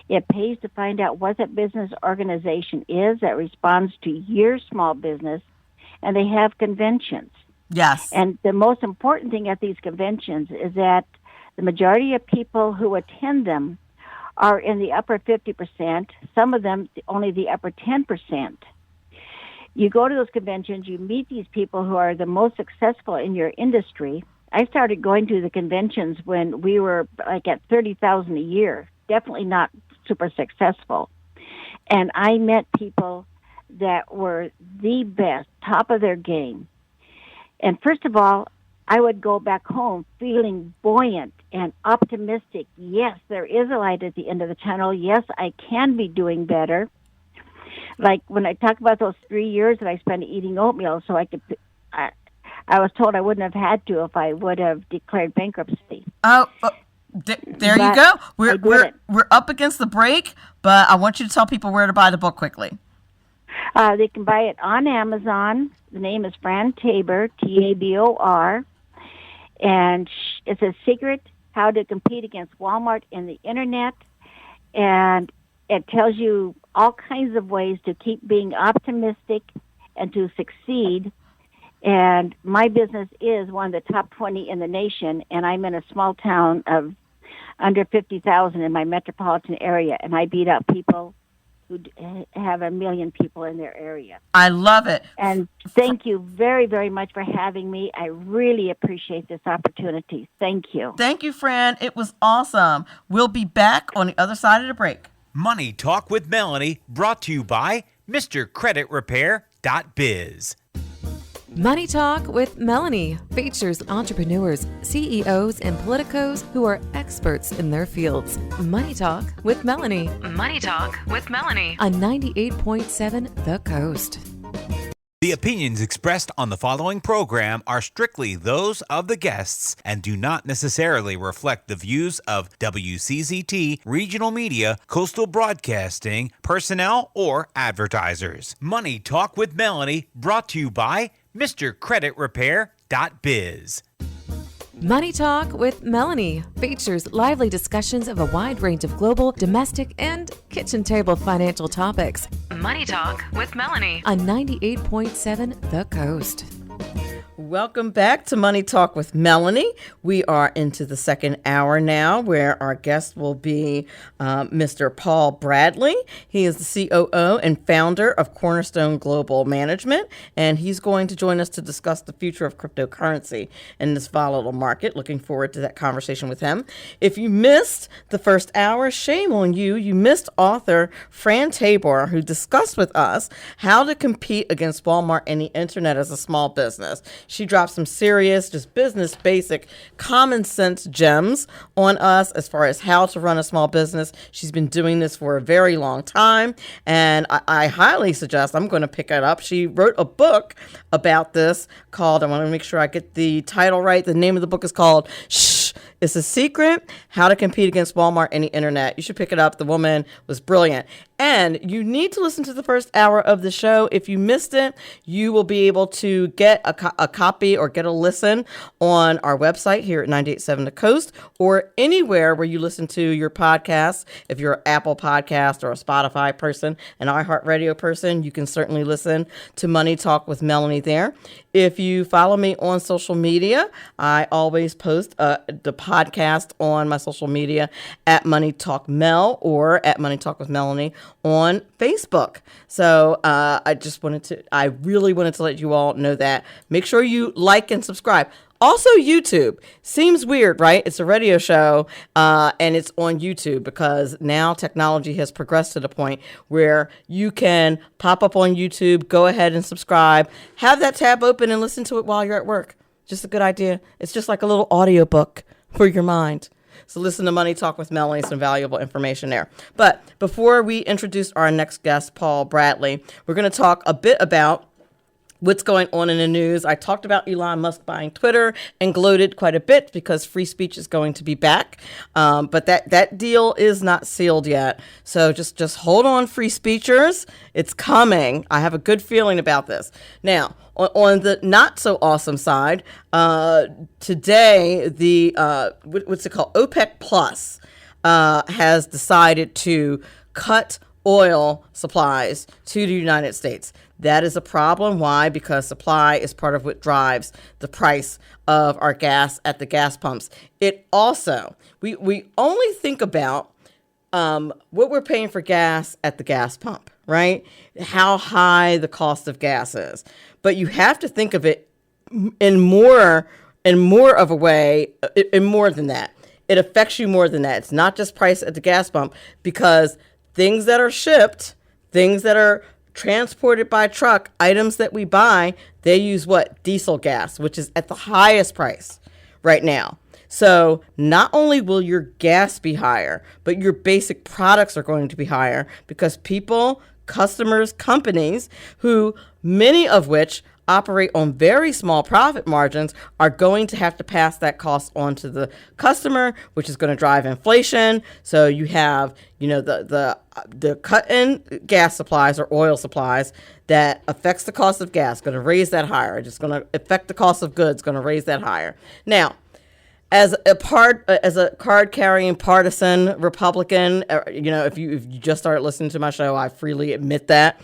It pays to find out what that business organization is that responds to your small business, and they have conventions. Yes. And the most important thing at these conventions is that the majority of people who attend them are in the upper 50%, some of them only the upper 10%. You go to those conventions, you meet these people who are the most successful in your industry. I started going to the conventions when we were like at 30,000 a year, definitely not super successful. And I met people that were the best, top of their game. And first of all, I would go back home feeling buoyant and optimistic. Yes, there is a light at the end of the tunnel. Yes, I can be doing better. Like when I talk about those 3 years that I spent eating oatmeal, so I was told I wouldn't have had to if I would have declared bankruptcy. There you go. We're up against the break, but I want you to tell people where to buy the book quickly. They can buy it on Amazon. The name is Fran Tabor, Tabor, and it's a secret how to compete against Walmart in the internet, and it tells you all kinds of ways to keep being optimistic and to succeed. And my business is one of the top 20 in the nation, and I'm in a small town of under 50,000 in my metropolitan area, and I beat out people who have 1 million people in their area. I love it. And thank you very, very much for having me. I really appreciate this opportunity. Thank you. Thank you, Fran. It was awesome. We'll be back on the other side of the break. Money Talk with Melanie, brought to you by MrCreditRepair.biz. Money Talk with Melanie features entrepreneurs, CEOs, and politicos who are experts in their fields. Money Talk with Melanie. Money Talk with Melanie on 98.7 The Coast. The opinions expressed on the following program are strictly those of the guests and do not necessarily reflect the views of WCZT, regional media, coastal broadcasting, personnel, or advertisers. Money Talk with Melanie, brought to you by MrCreditRepair.biz. Money Talk with Melanie features lively discussions of a wide range of global, domestic, and kitchen table financial topics. Money Talk with Melanie on 98.7 The Coast. Welcome back to Money Talk with Melanie. We are into the second hour now, where our guest will be Mr. Paul Bradley. He is the COO and founder of Cornerstone Global Management, and he's going to join us to discuss the future of cryptocurrency in this volatile market. Looking forward to that conversation with him. If you missed the first hour, shame on you. You missed author Fran Tabor, who discussed with us how to compete against Walmart and the internet as a small business. She dropped some serious, just business basic, common sense gems on us as far as how to run a small business. She's been doing this for a very long time, and I highly suggest I'm going to pick it up. She wrote a book about this called, I want to make sure I get the title right. The name of the book is called Shhh. It's a secret, how to compete against Walmart and the internet. You should pick it up. The woman was brilliant. And you need to listen to the first hour of the show. If you missed it, you will be able to get a copy or get a listen on our website here at 98.7 The Coast, or anywhere where you listen to your podcasts. If you're an Apple podcast or a Spotify person, an iHeartRadio person, you can certainly listen to Money Talk with Melanie there. If you follow me on social media, I always post the podcast on my social media at Money Talk Mel or at Money Talk with Melanie on Facebook. So I really wanted to let you all know that. Make sure you like and subscribe. Also, YouTube. Seems weird, right? It's a radio show, and it's on YouTube because now technology has progressed to the point where you can pop up on YouTube, go ahead and subscribe, have that tab open and listen to it while you're at work. Just a good idea. It's just like a little audiobook for your mind. So listen to Money Talk with Melanie, some valuable information there. But before we introduce our next guest, Paul Bradley, we're going to talk a bit about what's going on in the news. I talked about Elon Musk buying Twitter and gloated quite a bit because free speech is going to be back. But that deal is not sealed yet. So just hold on, free speechers. It's coming. I have a good feeling about this. Now, on the not so awesome side, today, what's it called? OPEC Plus has decided to cut oil supplies to the United States. That is a problem. Why? Because supply is part of what drives the price of our gas at the gas pumps. It also, we only think about what we're paying for gas at the gas pump, right? How high the cost of gas is. But you have to think of it in more of a way, in more than that. It affects you more than that. It's not just price at the gas pump, because things that are shipped, things that are transported by truck, items that we buy, they use what? Diesel gas, which is at the highest price right now. So not only will your gas be higher, but your basic products are going to be higher because people, customers, companies, who many of which operate on very small profit margins, are going to have to pass that cost on to the customer, which is going to drive inflation. So you have, the cut in gas supplies or oil supplies that affects the cost of gas, going to raise that higher. It's going to affect the cost of goods, going to raise that higher. Now, as a card-carrying partisan Republican, if you just started listening to my show, I freely admit that.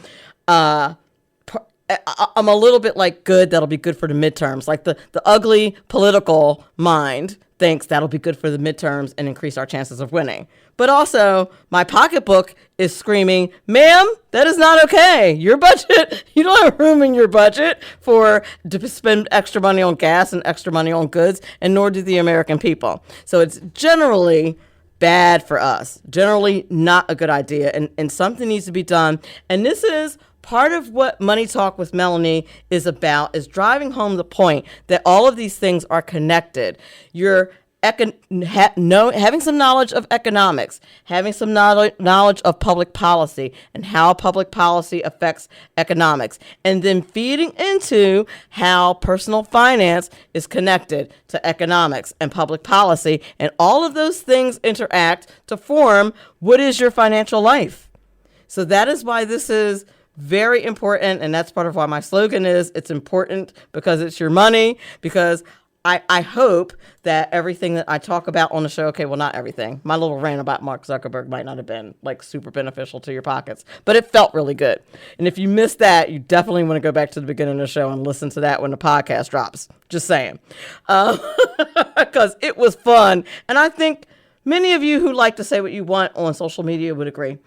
I'm a little bit like, good, that'll be good for the midterms. Like the ugly political mind thinks that'll be good for the midterms and increase our chances of winning. But also, my pocketbook is screaming, ma'am, that is not okay. Your budget, you don't have room in your budget to spend extra money on gas and extra money on goods, and nor do the American people. So it's generally bad for us, generally not a good idea, and something needs to be done. And this is part of what Money Talk with Melanie is about, is driving home the point that all of these things are connected. You're having some knowledge of economics, having some knowledge of public policy and how public policy affects economics, and then feeding into how personal finance is connected to economics and public policy, and all of those things interact to form what is your financial life. So that is why this is very important, and that's part of why my slogan is, it's important because it's your money, because I hope that everything that I talk about on the show, okay, well, not everything. My little rant about Mark Zuckerberg might not have been like super beneficial to your pockets, but it felt really good. And if you missed that, you definitely want to go back to the beginning of the show and listen to that when the podcast drops. Just saying. Because it was fun. And I think many of you who like to say what you want on social media would agree.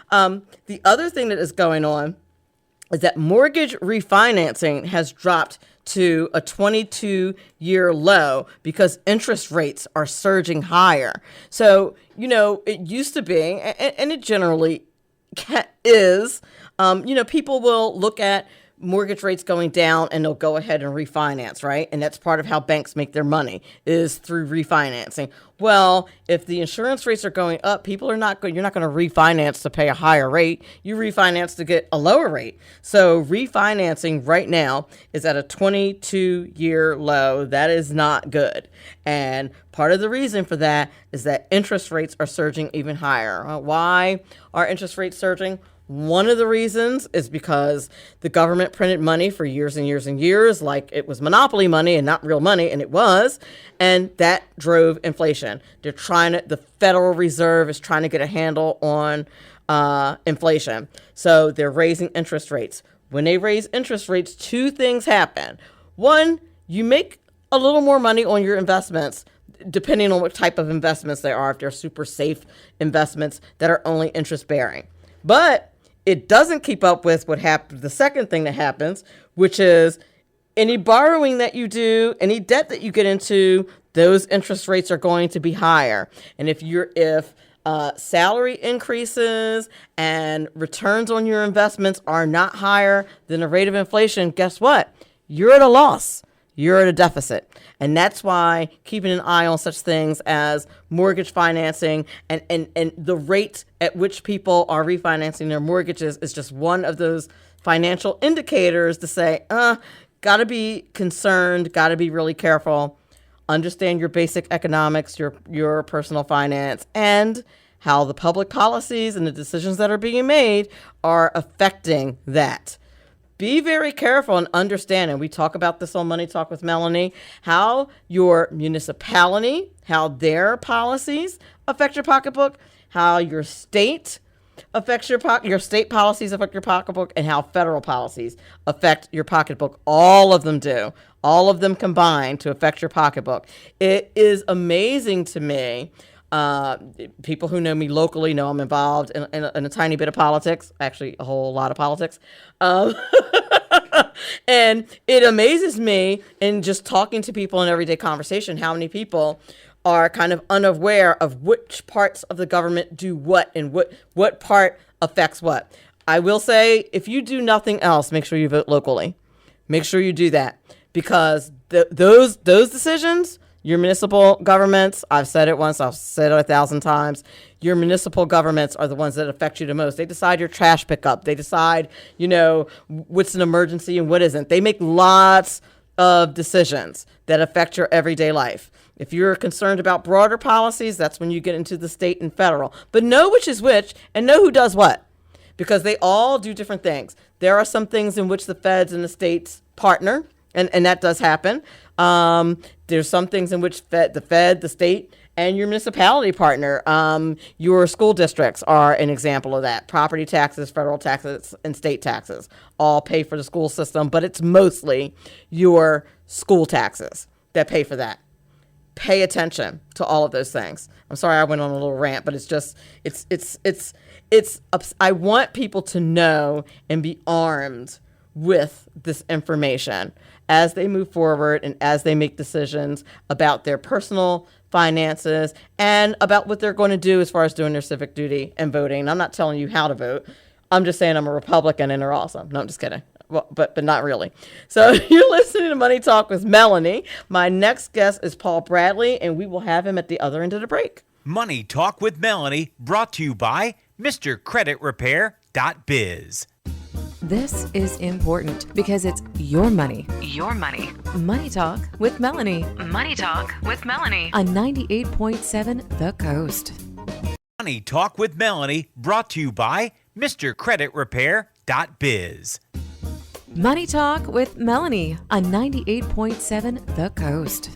The other thing that is going on is that mortgage refinancing has dropped to a 22-year low because interest rates are surging higher. So, it used to be, and it generally is, people will look at mortgage rates going down and they'll go ahead and refinance, right? And that's part of how banks make their money is through refinancing. Well, if the insurance rates are going up, you're not going to refinance to pay a higher rate. You refinance to get a lower rate. So refinancing right now is at a 22-year low. That is not good. And part of the reason for that is that interest rates are surging even higher. Why are interest rates surging? One of the reasons is because the government printed money for years and years and years, like it was monopoly money and not real money, and it was, and that drove inflation. The Federal Reserve is trying to get a handle on inflation. So they're raising interest rates. When they raise interest rates, two things happen. One, you make a little more money on your investments, depending on what type of investments they are, if they're super safe investments that are only interest bearing. But it doesn't keep up with what happens. The second thing that happens, which is any borrowing that you do, any debt that you get into, those interest rates are going to be higher. And if salary increases and returns on your investments are not higher than the rate of inflation, guess what? You're at a loss. You're at a deficit. And that's why keeping an eye on such things as mortgage financing and the rate at which people are refinancing their mortgages is just one of those financial indicators to say, got to be concerned, got to be really careful, understand your basic economics, your personal finance, and how the public policies and the decisions that are being made are affecting that. Be very careful and understand, and we talk about this on Money Talk with Melanie, how your municipality, how their policies affect your pocketbook, how your state affects your state policies affect your pocketbook, and how federal policies affect your pocketbook. All of them do. All of them combine to affect your pocketbook. It is amazing to me. People who know me locally know I'm involved in a tiny bit of politics, actually a whole lot of politics. And it amazes me in just talking to people in everyday conversation, how many people are kind of unaware of which parts of the government do what and what part affects what. I will say, if you do nothing else, make sure you vote locally. Make sure you do that, because those decisions, your municipal governments, I've said it once, I've said it 1,000 times, your municipal governments are the ones that affect you the most. They decide your trash pickup. They decide, what's an emergency and what isn't. They make lots of decisions that affect your everyday life. If you're concerned about broader policies, that's when you get into the state and federal. But know which is which and know who does what, because they all do different things. There are some things in which the feds and the states partner, and that does happen. There's some things in which the fed, the state, and your municipality partner. Your school districts are an example of that. Property taxes, federal taxes, and state taxes all pay for the school system, but it's mostly your school taxes that pay for that. Pay attention to all of those things. I'm sorry I went on a little rant, but it's just, I want people to know and be armed with this information as they move forward and as they make decisions about their personal finances and about what they're going to do as far as doing their civic duty and voting. I'm not telling you how to vote. I'm just saying I'm a Republican and they're awesome. No, I'm just kidding. Well, but not really. So you're listening to Money Talk with Melanie. My next guest is Paul Bradley, and we will have him at the other end of the break. Money Talk with Melanie, brought to you by MrCreditRepair.biz. This is important because it's your money. Your money. Money Talk with Melanie. Money Talk with Melanie on 98.7 The Coast. Money Talk with Melanie, brought to you by MrCreditRepair.biz. Money Talk with Melanie on 98.7 The Coast.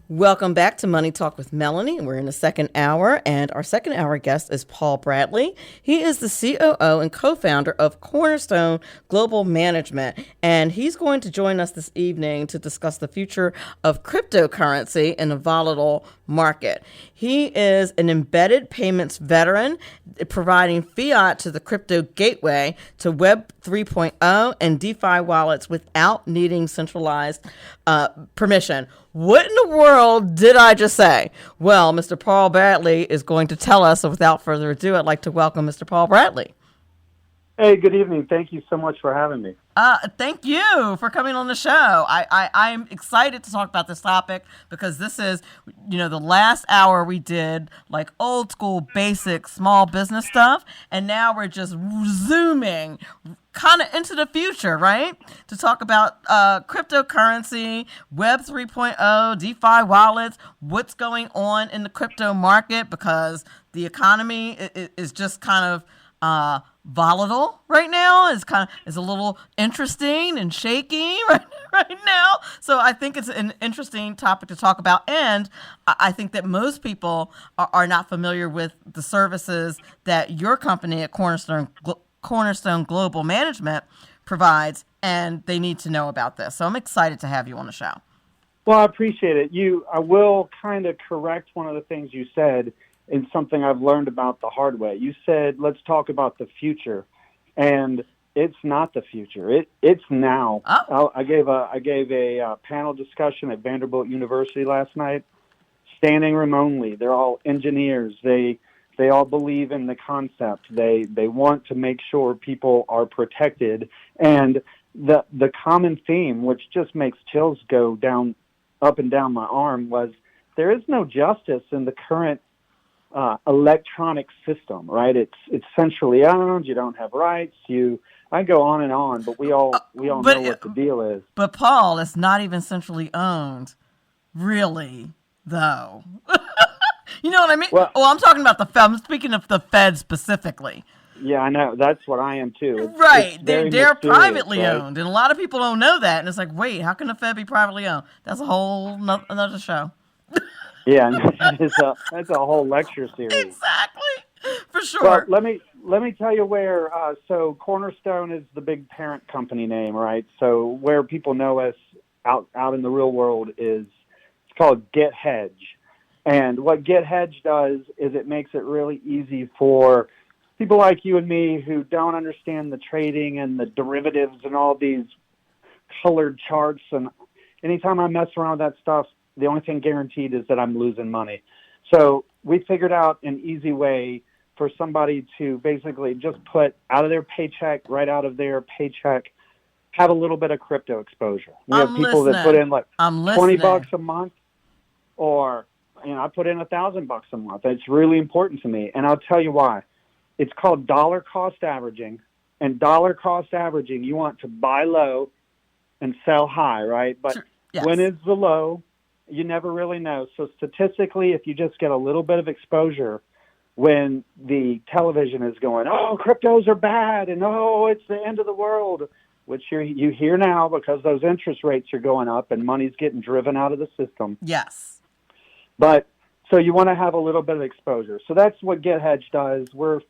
Welcome back to Money Talk with Melanie. We're in the second hour, and our second hour guest is Paul Bradley. He is the COO and co-founder of Cornerstone Global Management, and he's going to join us this evening to discuss the future of cryptocurrency in a volatile market. He is an embedded payments veteran, providing fiat to the crypto gateway to Web 3.0 and DeFi wallets without needing centralized permission. What in the world did I just say? Well, Mr. Paul Bradley is going to tell us, so without further ado, I'd like to welcome Mr. Paul Bradley. Hey, good evening. Thank you so much for having me. Thank you for coming on the show. I'm excited to talk about this topic because this is, the last hour we did like old school, basic small business stuff. And now we're just zooming kind of into the future, right? To talk about cryptocurrency, Web 3.0, DeFi wallets, what's going on in the crypto market because the economy is just kind of volatile right now. Is a little interesting and shaky right now. So I think it's an interesting topic to talk about, and I think that most people are not familiar with the services that your company at Cornerstone Global Management provides, and they need to know about this. So I'm excited to have you on the show. Well, I appreciate it. I will kind of correct one of the things you said in something I've learned about the hard way. You said, let's talk about the future. And it's not the future. It's now. Oh. I gave a panel discussion at Vanderbilt University last night, standing room only. They're all engineers. They all believe in the concept. They want to make sure people are protected. And the common theme, which just makes chills go down, up and down my arm, was there is no justice in the current electronic system, right? It's centrally owned. You don't have rights. I go on, but we all know what the deal is. But Paul, it's not even centrally owned, really, though. You know what I mean? Well, I'm talking about the Fed. I'm speaking of the Fed specifically. Yeah, I know. That's what I am too. Right. They're privately right? owned, and a lot of people don't know that. And it's like, wait, how can the Fed be privately owned? That's a whole another show. Yeah, that's a whole lecture series. Exactly, for sure. Well, let me tell you where. So Cornerstone is the big parent company name, right? So where people know us out in the real world it's called Get Hedge, and what Get Hedge does is it makes it really easy for people like you and me who don't understand the trading and the derivatives and all these colored charts. And anytime I mess around with that stuff, the only thing guaranteed is that I'm losing money. So we figured out an easy way for somebody to basically just put out of their paycheck, right out of their paycheck, have a little bit of crypto exposure. We have people that put in like $20 a month, or I put in $1,000 a month. It's really important to me, and I'll tell you why. It's called dollar cost averaging, and dollar cost averaging, you want to buy low and sell high, right? But yes. When is the low? You never really know. So statistically, if you just get a little bit of exposure when the television is going, oh, cryptos are bad, and oh, it's the end of the world, which you hear now because those interest rates are going up and money's getting driven out of the system. Yes. But so you want to have a little bit of exposure. So that's what Get Hedge does. We're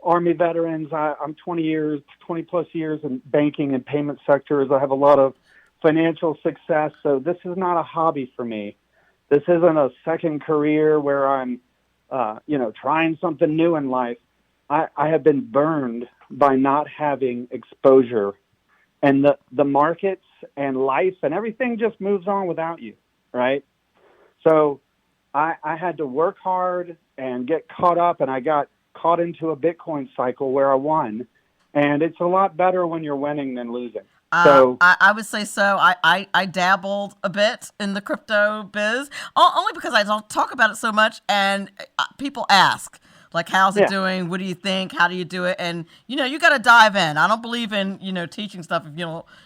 Army veterans. I'm 20 plus years in banking and payment sectors. I have a lot of financial success. So this is not a hobby for me. This isn't a second career where I'm, trying something new in life. I have been burned by not having exposure, and the markets and life and everything just moves on without you, right? So I had to work hard and get caught up, and I got caught into a Bitcoin cycle where I won, and it's a lot better when you're winning than losing. So I would say so. I dabbled a bit in the crypto biz, only because I don't talk about it so much, and people ask, like, how's it doing? What do you think? How do you do it? And, you got to dive in. I don't believe in, teaching stuff if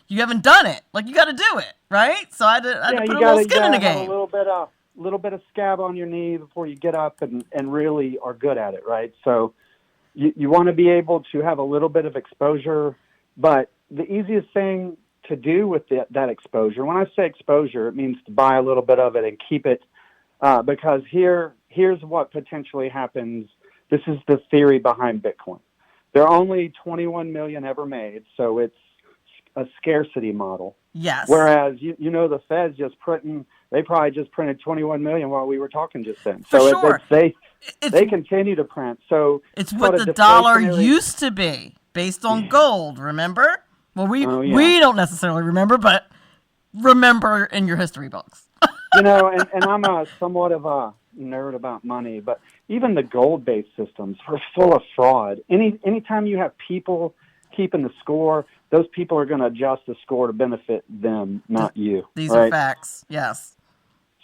you haven't done it. Like, you got to do it, right? So I had to put a little skin in the game. A little bit of scab on your knee before you get up and really are good at it, right? So you want to be able to have a little bit of exposure, but the easiest thing to do with that exposure, when I say exposure, it means to buy a little bit of it and keep it, because here's what potentially happens. This is the theory behind Bitcoin. There are only 21 million ever made, so it's a scarcity model. Yes. Whereas, the Fed's they probably just printed 21 million while we were talking just then. For sure. They continue to print. So it's what the dollar used to be based on gold, remember? Well, we don't necessarily remember, but remember in your history books. And I'm somewhat of a nerd about money, but even the gold-based systems are full of fraud. Anytime you have people keeping the score, those people are going to adjust the score to benefit them, not you. These right? are facts. Yes.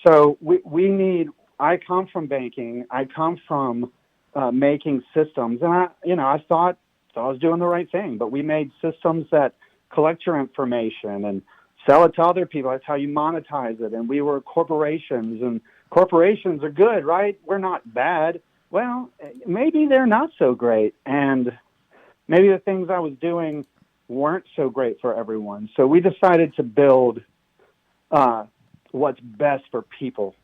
So we need. I come from banking. I come from making systems, and I thought I was doing the right thing. But we made systems that collect your information and sell it to other people. That's how you monetize it. And we were corporations, and corporations are good, right? We're not bad. Well, maybe they're not so great, and maybe the things I was doing weren't so great for everyone. So we decided to build what's best for people.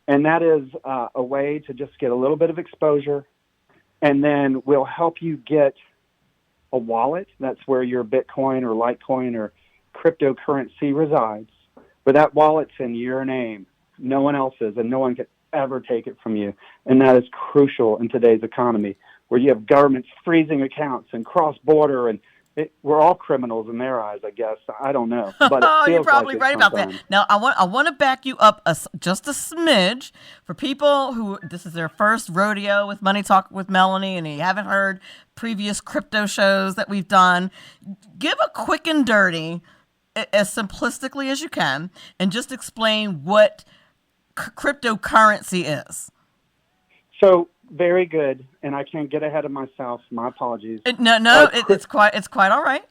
And that is a way to just get a little bit of exposure, and then we'll help you get a wallet. That's where your Bitcoin or Litecoin or cryptocurrency resides. But that wallet's in your name, no one else's, and no one can ever take it from you. And that is crucial in today's economy, where you have governments freezing accounts and cross-border, and we're all criminals in their eyes, I guess. I don't know. But it feels You're probably like it right about that. sometimes. Now, I want to back you up just a smidge for people who this is their first rodeo with Money Talk with Melanie, and you haven't heard previous crypto shows that we've done. Give a quick and dirty, as simplistically as you can, and just explain what cryptocurrency is. So, very good, and I can't get ahead of myself. My apologies. It's quite all right.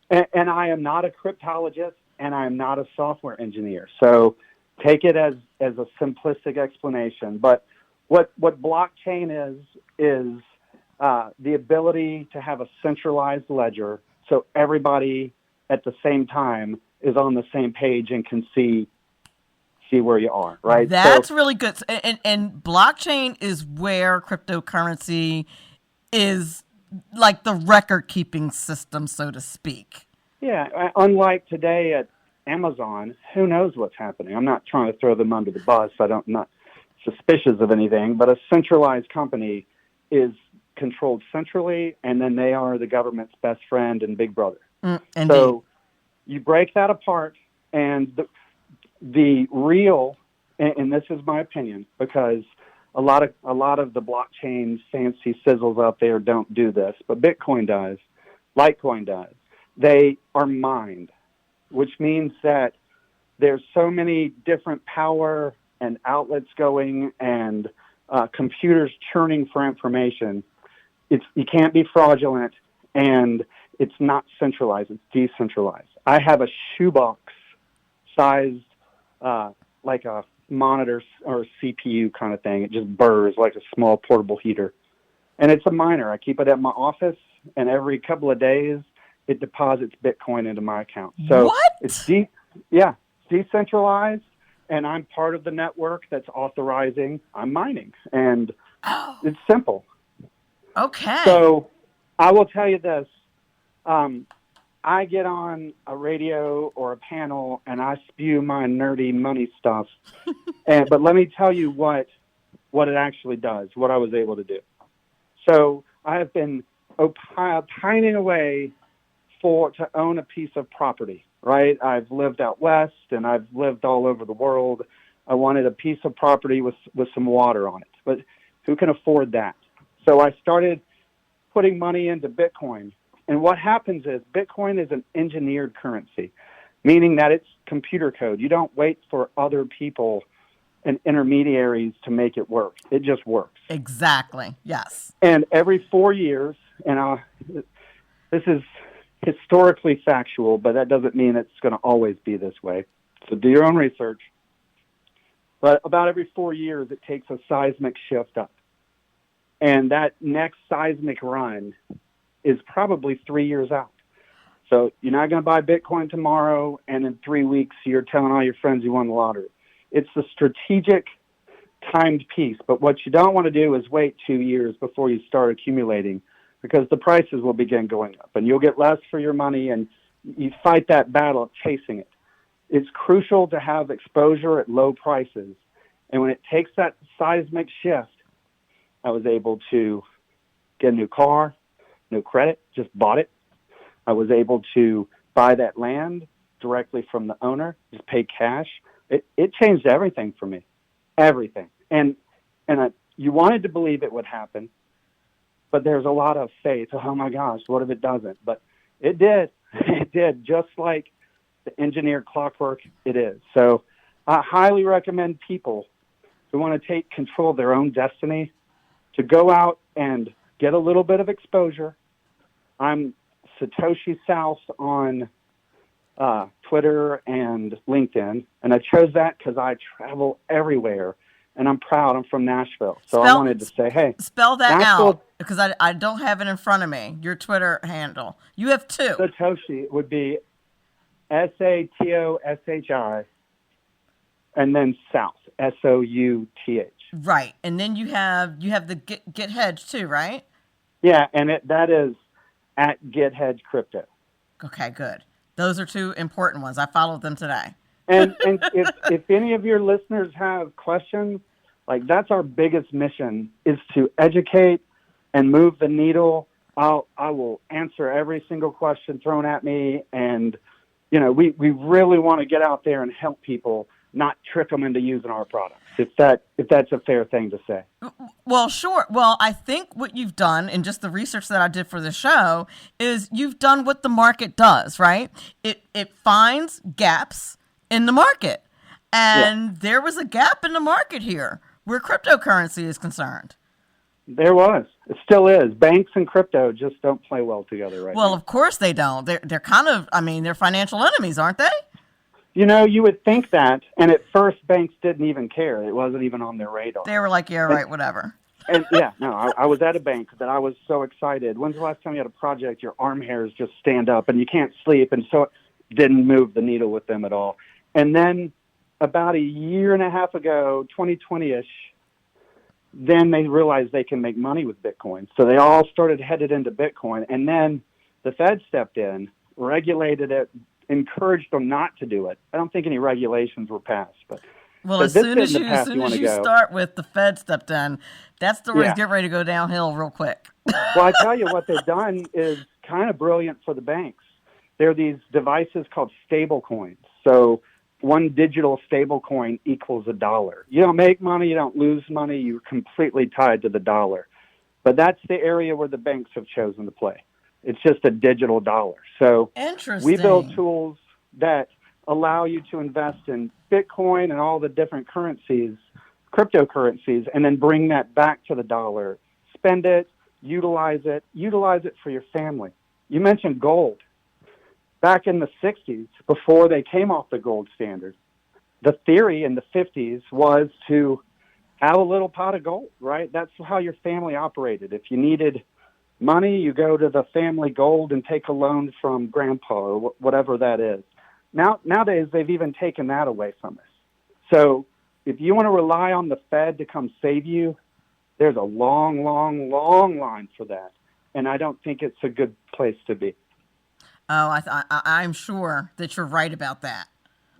And I am not a cryptologist, and I am not a software engineer. So take it as a simplistic explanation. But what blockchain is the ability to have a centralized ledger, so everybody at the same time is on the same page and can see where you are, right? That's really good. And blockchain is where cryptocurrency is like the record-keeping system, so to speak. Yeah, unlike today at Amazon, who knows what's happening? I'm not trying to throw them under the bus. I'm not suspicious of anything, but a centralized company is controlled centrally, and then they are the government's best friend and big brother. So you break that apart, and the real, and this is my opinion, because a lot of the blockchain fancy sizzles out there don't do this, but Bitcoin does, Litecoin does. They are mined, which means that there's so many different power and outlets going and computers churning for information. You can't be fraudulent, and it's not centralized. It's decentralized. I have a shoebox sized like a monitor or CPU kind of thing. It just burrs like a small portable heater. And it's a miner. I keep it at my office, and every couple of days it deposits Bitcoin into my account. So what? It's decentralized, and I'm part of the network that's authorizing. I'm mining, and it's simple. Okay. So I will tell you this. I get on a radio or a panel and I spew my nerdy money stuff. But let me tell you what it actually does, what I was able to do. So I have been pining away to own a piece of property, right? I've lived out west and I've lived all over the world. I wanted a piece of property with some water on it, but who can afford that? So I started putting money into Bitcoin. And what happens is Bitcoin is an engineered currency, meaning that it's computer code. You don't wait for other people and intermediaries to make it work. It just works. Exactly. Yes. And every 4 years, and this is historically factual, but that doesn't mean it's going to always be this way. So do your own research. But about every 4 years, it takes a seismic shift up. And that next seismic run is probably 3 years out. So you're not going to buy Bitcoin tomorrow, and in 3 weeks you're telling all your friends you won the lottery. It's the strategic timed piece. But what you don't want to do is wait 2 years before you start accumulating, because the prices will begin going up, and you'll get less for your money, and you fight that battle of chasing it. It's crucial to have exposure at low prices. And when it takes that seismic shift, I was able to get a new car, no credit, just bought it. I was able to buy that land directly from the owner, just pay cash. It changed everything for me, everything. And you wanted to believe it would happen, but there's a lot of faith. Oh my gosh, what if it doesn't? But It did. It did. Just like the engineered clockwork it is. So I highly recommend people who want to take control of their own destiny to go out and get a little bit of exposure. I'm Satoshi South on Twitter and LinkedIn, and I chose that because I travel everywhere, and I'm proud. I'm from Nashville, so I wanted to say, hey. Spell that Nashville, out, because I don't have it in front of me, your Twitter handle. You have two. Satoshi would be Satoshi, and then South, South. Right, and then you have the Get Hedge too, right? Yeah, and that is at Get Hedge Crypto. Okay, good. Those are two important ones. I followed them today. And if any of your listeners have questions, like that's our biggest mission, is to educate and move the needle. I will answer every single question thrown at me, and we really want to get out there and help people, not trick them into using our products. If that's a fair thing to say. Well, sure. Well, I think what you've done, and just the research that I did for the show, is you've done what the market does, right? It finds gaps in the market. And there was a gap in the market here where cryptocurrency is concerned. There was. It still is. Banks and crypto just don't play well together right now. Well, of course they don't. They're kind of, they're financial enemies, aren't they? You would think that, and at first banks didn't even care. It wasn't even on their radar. They were like, yeah, right, whatever. And I was at a bank that I was so excited. When's the last time you had a project, your arm hairs just stand up and you can't sleep, and so it didn't move the needle with them at all. And then about a year and a half ago, 2020-ish, then they realized they can make money with Bitcoin. So they all started headed into Bitcoin. And then the Fed stepped in, regulated it, encouraged them not to do it. I don't think any regulations were passed. But as soon as you start with the Fed stepped in, that story's getting ready to go downhill real quick. Well, I tell you what they've done is kind of brilliant for the banks. There are these devices called stable coins. So one digital stable coin equals $1. You don't make money, you don't lose money, you're completely tied to the dollar. But that's the area where the banks have chosen to play. It's just a digital dollar. So we build tools that allow you to invest in Bitcoin and all the different currencies, cryptocurrencies, and then bring that back to the dollar. Spend it, utilize it for your family. You mentioned gold. Back in the 60s, before they came off the gold standard, the theory in the 50s was to have a little pot of gold, right? That's how your family operated. If you needed money, you go to the family gold and take a loan from grandpa or whatever that is. Nowadays, they've even taken that away from us. So if you want to rely on the Fed to come save you, there's a long, long, long line for that. And I don't think it's a good place to be. Oh, I'm sure that you're right about that.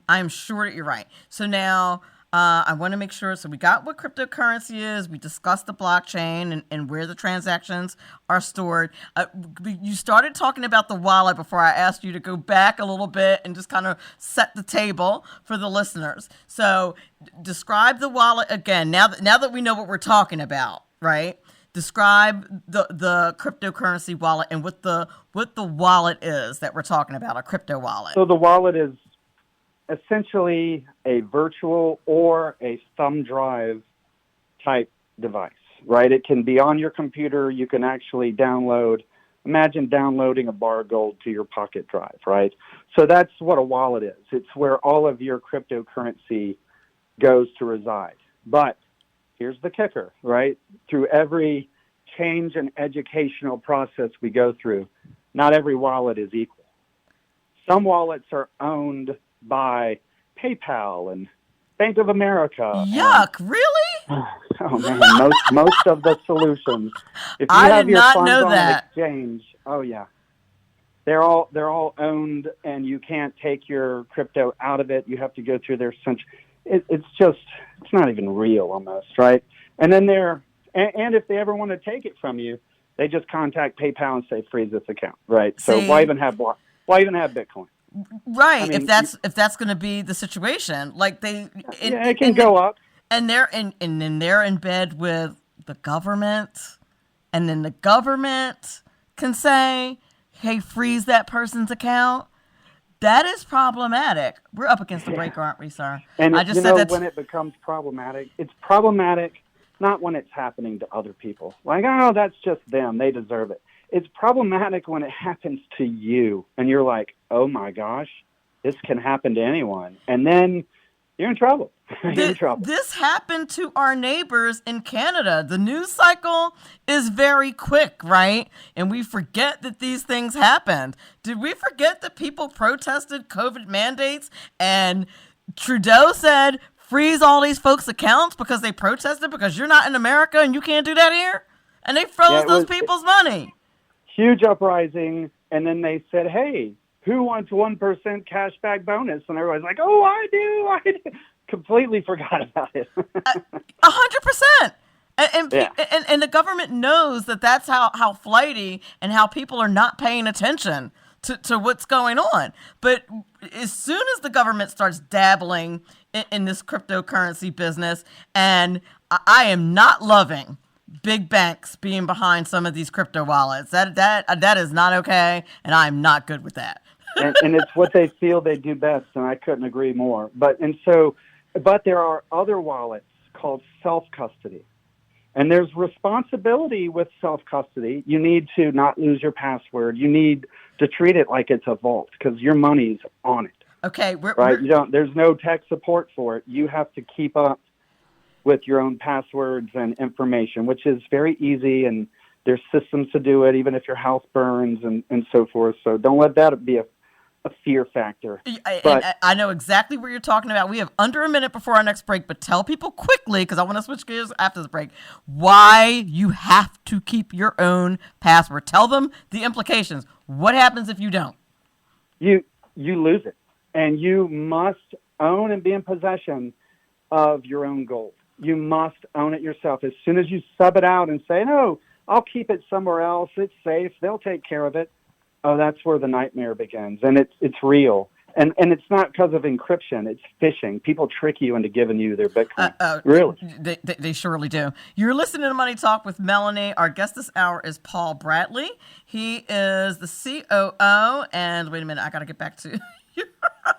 I'm sure that you're right. So now I want to make sure. So we got what cryptocurrency is. We discussed the blockchain and where the transactions are stored. You started talking about the wallet before I asked you to go back a little bit and just kind of set the table for the listeners. So describe the wallet again. Now that we know what we're talking about, right? Describe the cryptocurrency wallet and what the wallet is that we're talking about, a crypto wallet. So the wallet is essentially a virtual or a thumb drive type device, right? It can be on your computer. You can actually imagine downloading a bar of gold to your pocket drive, right? So that's what a wallet is. It's where all of your cryptocurrency goes to reside. But here's the kicker, right? Through every change and educational process we go through, not every wallet is equal. Some wallets are owned by PayPal and Bank of America. Yuck, really? Oh man, most of the solutions. If you have your funds on an exchange, oh yeah. They're all owned, and you can't take your crypto out of it. You have to go through their it's not even real almost, right? And then and if they ever want to take it from you, they just contact PayPal and say freeze this account, right? So why even have Bitcoin? Right. I mean, if that's going to be the situation, like it can go up, and then they're in bed with the government, and then the government can say, hey, freeze that person's account, that is problematic. We're up against the break, aren't we, sir? And I just said that. when it becomes problematic, it's problematic not when it's happening to other people. Like, oh, that's just them. They deserve it. It's problematic when it happens to you. And you're like, oh, my gosh, this can happen to anyone. And then you're in trouble. You're in trouble. This happened to our neighbors in Canada. The news cycle is very quick, right? And we forget that these things happened. Did we forget that people protested COVID mandates and Trudeau said, freeze all these folks' accounts because they protested because you're not in America and you can't do that here? And they froze those people's money. Huge uprising. And then they said, hey, who wants 1% cash back bonus? And everybody's like, oh, I do. Completely forgot about it. 100%. And the government knows that that's how flighty and how people are not paying attention to what's going on. But as soon as the government starts dabbling in this cryptocurrency business, and I am not loving big banks being behind some of these crypto wallets. That is not okay, and I'm not good with that. and it's what they feel they do best, and I couldn't agree more. But there are other wallets called self-custody. And there's responsibility with self-custody. You need to not lose your password. You need to treat it like it's a vault because your money's on it. Okay, there's no tech support for it. You have to keep up with your own passwords and information, which is very easy, and there's systems to do it, even if your house burns and so forth. So don't let that be a fear factor. I know exactly what you're talking about. We have under a minute before our next break, but tell people quickly, because I want to switch gears after the break, why you have to keep your own password. Tell them the implications. What happens if you don't? You lose it, and you must own and be in possession of your own gold. You must own it yourself. As soon as you sub it out and say, no, I'll keep it somewhere else, it's safe, they'll take care of it, oh, that's where the nightmare begins. And it's real. And it's not because of encryption. It's phishing. People trick you into giving you their Bitcoin. Really? They surely do. You're listening to Money Talk with Melanie. Our guest this hour is Paul Bradley. He is the COO. And wait a minute, I got to get back to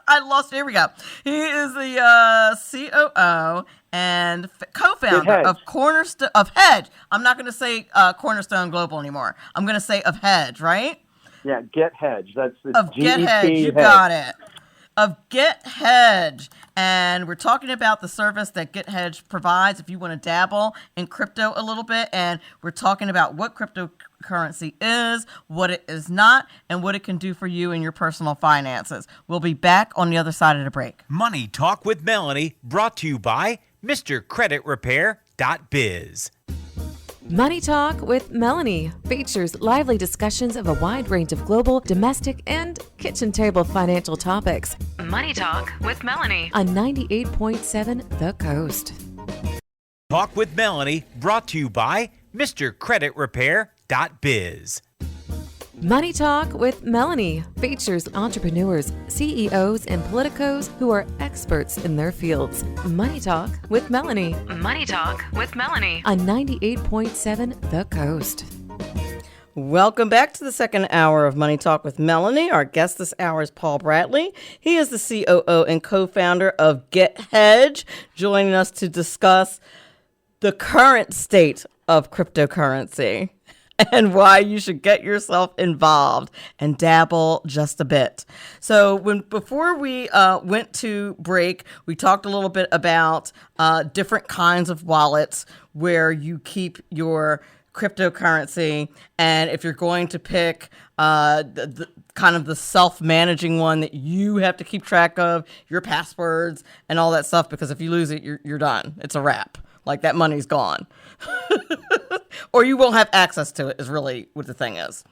I lost it. Here we go. He is the COO and co-founder of Cornerstone of Hedge. I'm not going to say Cornerstone Global anymore. I'm going to say of Hedge, right? Yeah, Get Hedge. That's the of Get Hedge. You got it. Of Get Hedge. And we're talking about the service that Get Hedge provides if you want to dabble in crypto a little bit. And we're talking about what cryptocurrency is, what it is not, and what it can do for you and your personal finances. We'll be back on the other side of the break. Money Talk with Melanie, brought to you by MrCreditRepair.biz. Money Talk with Melanie features lively discussions of a wide range of global, domestic, and kitchen table financial topics. Money Talk with Melanie on 98.7 The Coast. Talk with Melanie, brought to you by MrCreditRepair.biz. Money Talk with Melanie features entrepreneurs, CEOs, and politicos who are experts in their fields. Money Talk with Melanie. Money Talk with Melanie on 98.7 The Coast. Welcome back to the second hour of Money Talk with Melanie. Our guest this hour is Paul Bradley. He is the COO and co-founder of Get Hedge, joining us to discuss the current state of cryptocurrency and why you should get yourself involved and dabble just a bit. So before we went to break, we talked a little bit about different kinds of wallets where you keep your cryptocurrency, and if you're going to pick the kind of the self-managing one that you have to keep track of your passwords and all that stuff, because if you lose it, you're done. It's a wrap. Like, that money's gone. Or you won't have access to it is really what the thing is.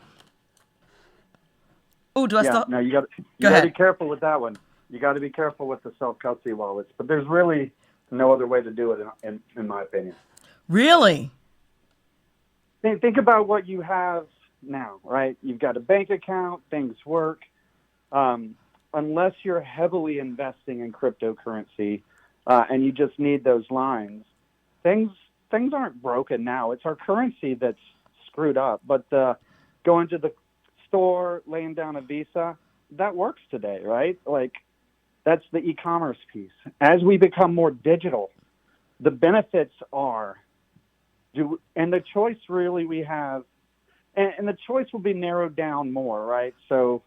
Oh, do I still? No, you got to be careful with that one. You got to be careful with the self-custody wallets. But there's really no other way to do it, in my opinion. Really? Think about what you have now, right? You've got a bank account, things work. Unless you're heavily investing in cryptocurrency and you just need those lines, things aren't broken now. It's our currency that's screwed up. But going to the store laying down a Visa, that works today, right? Like, that's the e-commerce piece. As we become more digital, the benefits are, and the choice really we have, and the choice will be narrowed down more, right? So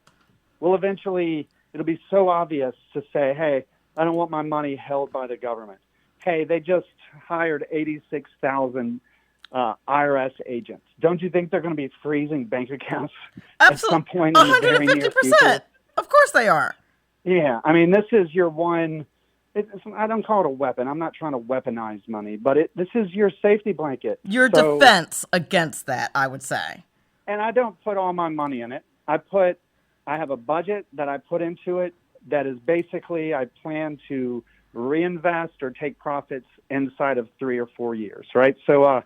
we'll eventually, it'll be so obvious to say, hey, I don't want my money held by the government. Hey, they just hired 86,000 IRS agents. Don't you think they're going to be freezing bank accounts at some point in the very near future? Of course they are. Yeah, I mean, this is your one. I don't call it a weapon. I'm not trying to weaponize money, but this is your safety blanket. Your defense against that, I would say. And I don't put all my money in it. I have a budget that I put into it that is basically I plan to reinvest or take profits inside of 3 or 4 years, right? So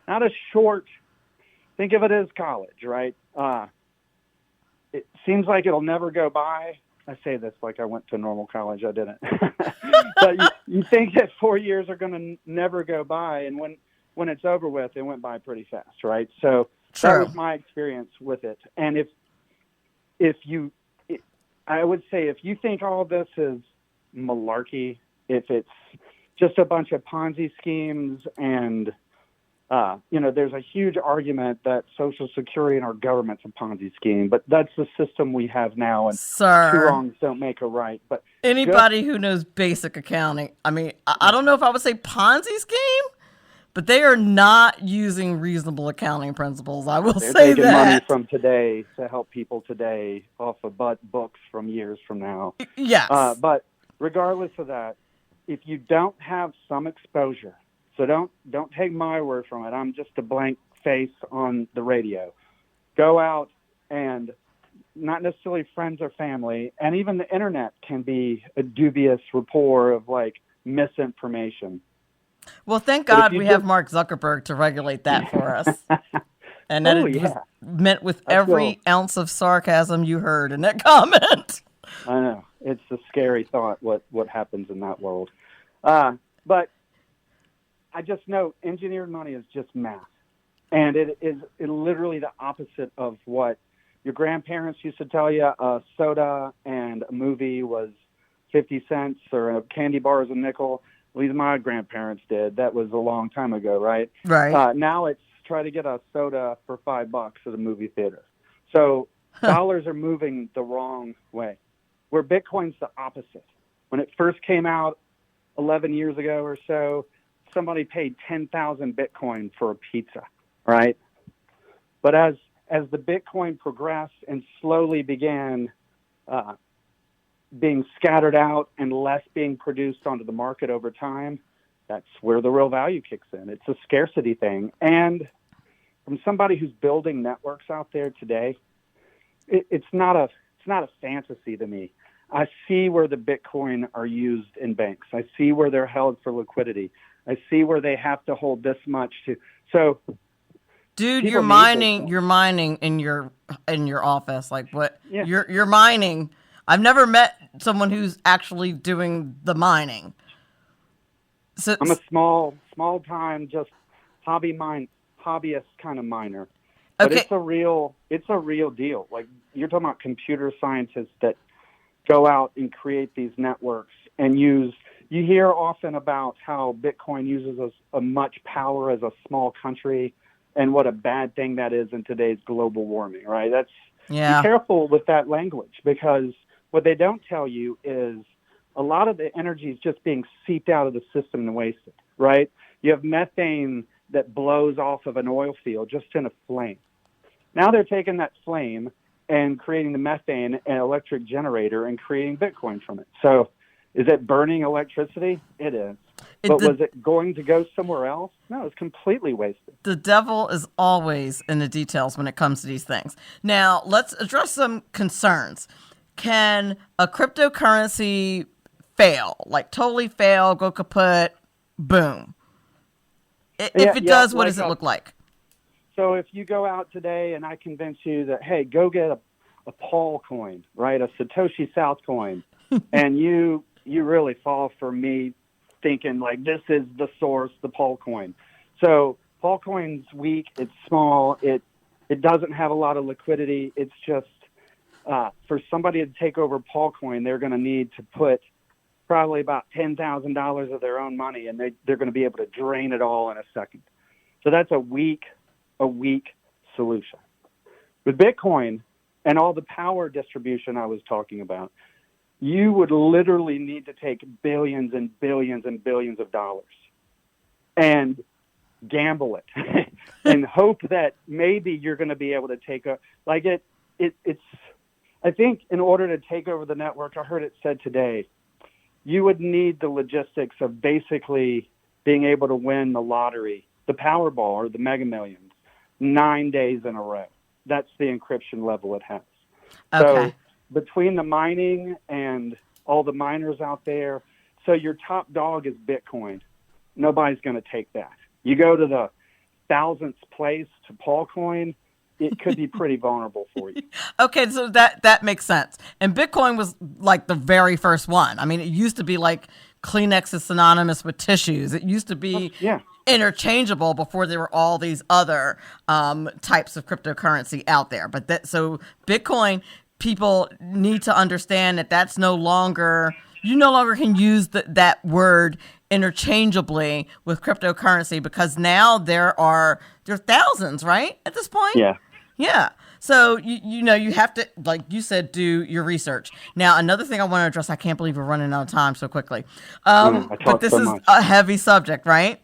not a short, think of it as college, right? It seems like it'll never go by. I say this like I went to normal college. I didn't. But you think that 4 years are going to never go by, and when it's over with, it went by pretty fast, right? So that was my experience with it. And I would say if you think all of this is malarkey, if it's just a bunch of Ponzi schemes and, there's a huge argument that Social Security and our government's a Ponzi scheme, but that's the system we have now, and two wrongs don't make a right. But anybody who knows basic accounting, I mean, I don't know if I would say Ponzi scheme, but they are not using reasonable accounting principles. I will say that. They're taking money from today to help people today off of books from years from now. Yes. But regardless of that, if you don't have some exposure, so don't take my word from it. I'm just a blank face on the radio. Go out and not necessarily friends or family, and even the internet can be a dubious rapport of like misinformation. Well, thank God we have Mark Zuckerberg to regulate that for us. And that was meant with every ounce of sarcasm you heard in that comment. I know. It's a scary thought what happens in that world. But I just know engineered money is just math. And it is literally the opposite of what your grandparents used to tell you. A soda and a movie was 50 cents or a candy bar is a nickel. At least my grandparents did. That was a long time ago, right? Right. Now it's try to get a soda for $5 at a movie theater. So dollars are moving the wrong way. Where Bitcoin's the opposite. When it first came out 11 years ago or so, somebody paid 10,000 Bitcoin for a pizza, right? But as the Bitcoin progressed and slowly began being scattered out and less being produced onto the market over time, that's where the real value kicks in. It's a scarcity thing. And from somebody who's building networks out there today, it's not a fantasy to me. I see where the Bitcoin are used in banks. I see where they're held for liquidity. I see where they have to hold this much to. So, dude, you're mining in your office. Like what? Yeah. You're mining. I've never met someone who's actually doing the mining. So I'm a small time, just hobbyist kind of miner. But okay. it's a real deal. Like you're talking about computer scientists that go out and create these networks and you hear often about how Bitcoin uses a much power as a small country and what a bad thing that is in today's global warming, right? Be careful with that language, because what they don't tell you is a lot of the energy is just being seeped out of the system and wasted, right? You have methane that blows off of an oil field just in a flame. Now they're taking that flame and creating the methane and electric generator and creating Bitcoin from it. So is it burning electricity? It is. But was it going to go somewhere else? No, it's completely wasted. The devil is always in the details when it comes to these things. Now, let's address some concerns. Can a cryptocurrency fail? Like totally fail, go kaput, boom. If it does, what does it look like? So if you go out today and I convince you that, hey, go get a Paul coin, right, a Satoshi South coin, and you really fall for me thinking like this is the source, the Paul coin. So Paul coin's weak, it's small, it It doesn't have a lot of liquidity. It's just for somebody to take over Polcoin, they're going to need to put probably about $10,000 of their own money, and they're going to be able to drain it all in a second. So that's a weak solution. With Bitcoin and all the power distribution I was talking about, you would literally need to take billions and billions and billions of dollars and gamble it and hope that maybe you're going to be able to take it's I think in order to take over the network, I heard it said today, you would need the logistics of basically being able to win the lottery, the Powerball or the Mega Millions, 9 days in a row. That's the encryption level it has. Okay. So between the mining and all the miners out there, so your top dog is Bitcoin. Nobody's going to take that. You go to the thousandth place to Polcoin, it could be pretty vulnerable for you. Okay, so that makes sense. And Bitcoin was like the very first one. I mean, it used to be like Kleenex is synonymous with tissues. It used to be interchangeable before there were all these other types of cryptocurrency out there. But so Bitcoin, people need to understand that that's no longer, you no longer can use that word interchangeably with cryptocurrency, because now there are thousands, right, at this point? Yeah. So you have to, like you said, do your research. Now, another thing I want to address, I can't believe we're running out of time so quickly. But this is a heavy subject, right?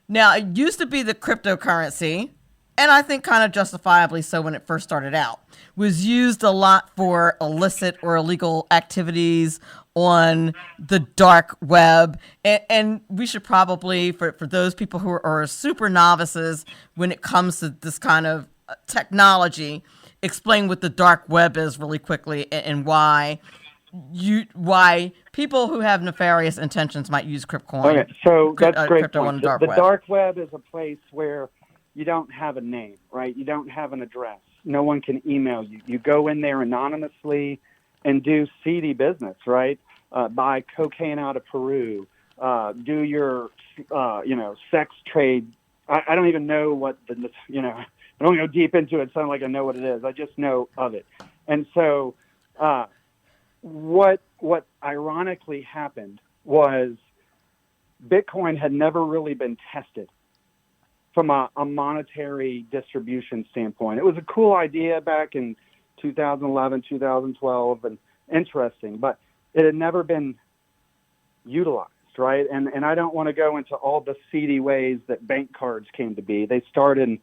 Now, it used to be the cryptocurrency, and I think kind of justifiably so when it first started out, was used a lot for illicit or illegal activities on the dark web. And we should probably, for those people who are super novices when it comes to this kind of technology, explain what the dark web is really quickly and why people who have nefarious intentions might use cryptcoin. Okay, so that's a great crypto point. on the dark The web. dark web is a place where you don't have a name, right? You don't have an address. No one can email you. You go in there anonymously and do seedy business, right? Buy cocaine out of Peru, do your, sex trade. I don't even know what I don't go deep into it. Sound like I know what it is. I just know of it. And so, what ironically happened was Bitcoin had never really been tested from a monetary distribution standpoint. It was a cool idea back in 2011, 2012, and interesting, but it had never been utilized, right? And I don't want to go into all the seedy ways that bank cards came to be. They start in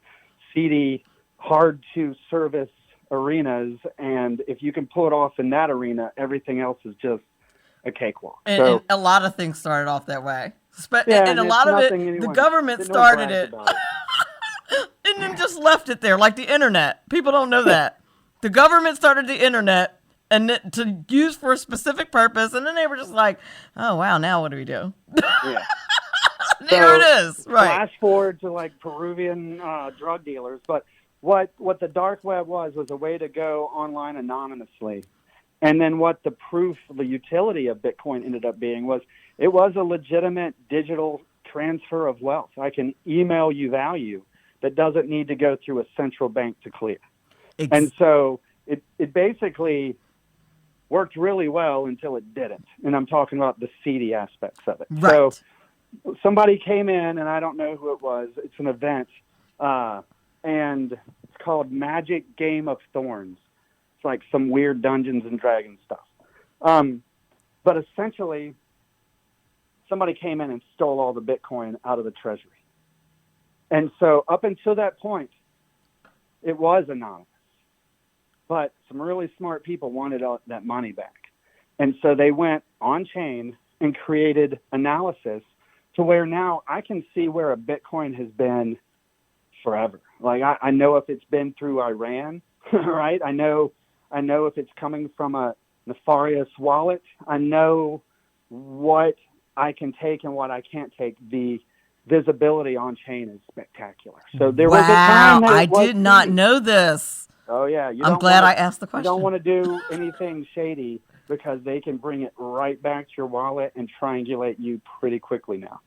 seedy, hard-to-service arenas, and if you can pull it off in that arena, everything else is just a cakewalk. And a lot of things started off that way. And a lot of it, the government started it and then just left it there, like the internet. People don't know that. The government started the internet and to use for a specific purpose, and then they were just like, oh, wow, now what do we do? Yeah. There it is. Right. Flash forward to like Peruvian drug dealers, but what the dark web was a way to go online anonymously. And then what the utility of Bitcoin ended up being was it was a legitimate digital transfer of wealth. I can email you value that doesn't need to go through a central bank to clear. And so it basically worked really well until it didn't. And I'm talking about the seedy aspects of it. Right. So somebody came in, and I don't know who it was. It's an event, and it's called Magic Game of Thorns. It's like some weird Dungeons and Dragons stuff. But essentially, somebody came in and stole all the Bitcoin out of the treasury. And so up until that point, it was anonymous. But some really smart people wanted that money back. And so they went on-chain and created analysis to where now I can see where a Bitcoin has been forever. Like I know if it's been through Iran, right? I know if it's coming from a nefarious wallet. I know what I can take and what I can't take. The visibility on chain is spectacular. So there was a time that I did not know this. Oh yeah, I'm glad I asked the question. You don't want to do anything shady because they can bring it right back to your wallet and triangulate you pretty quickly now.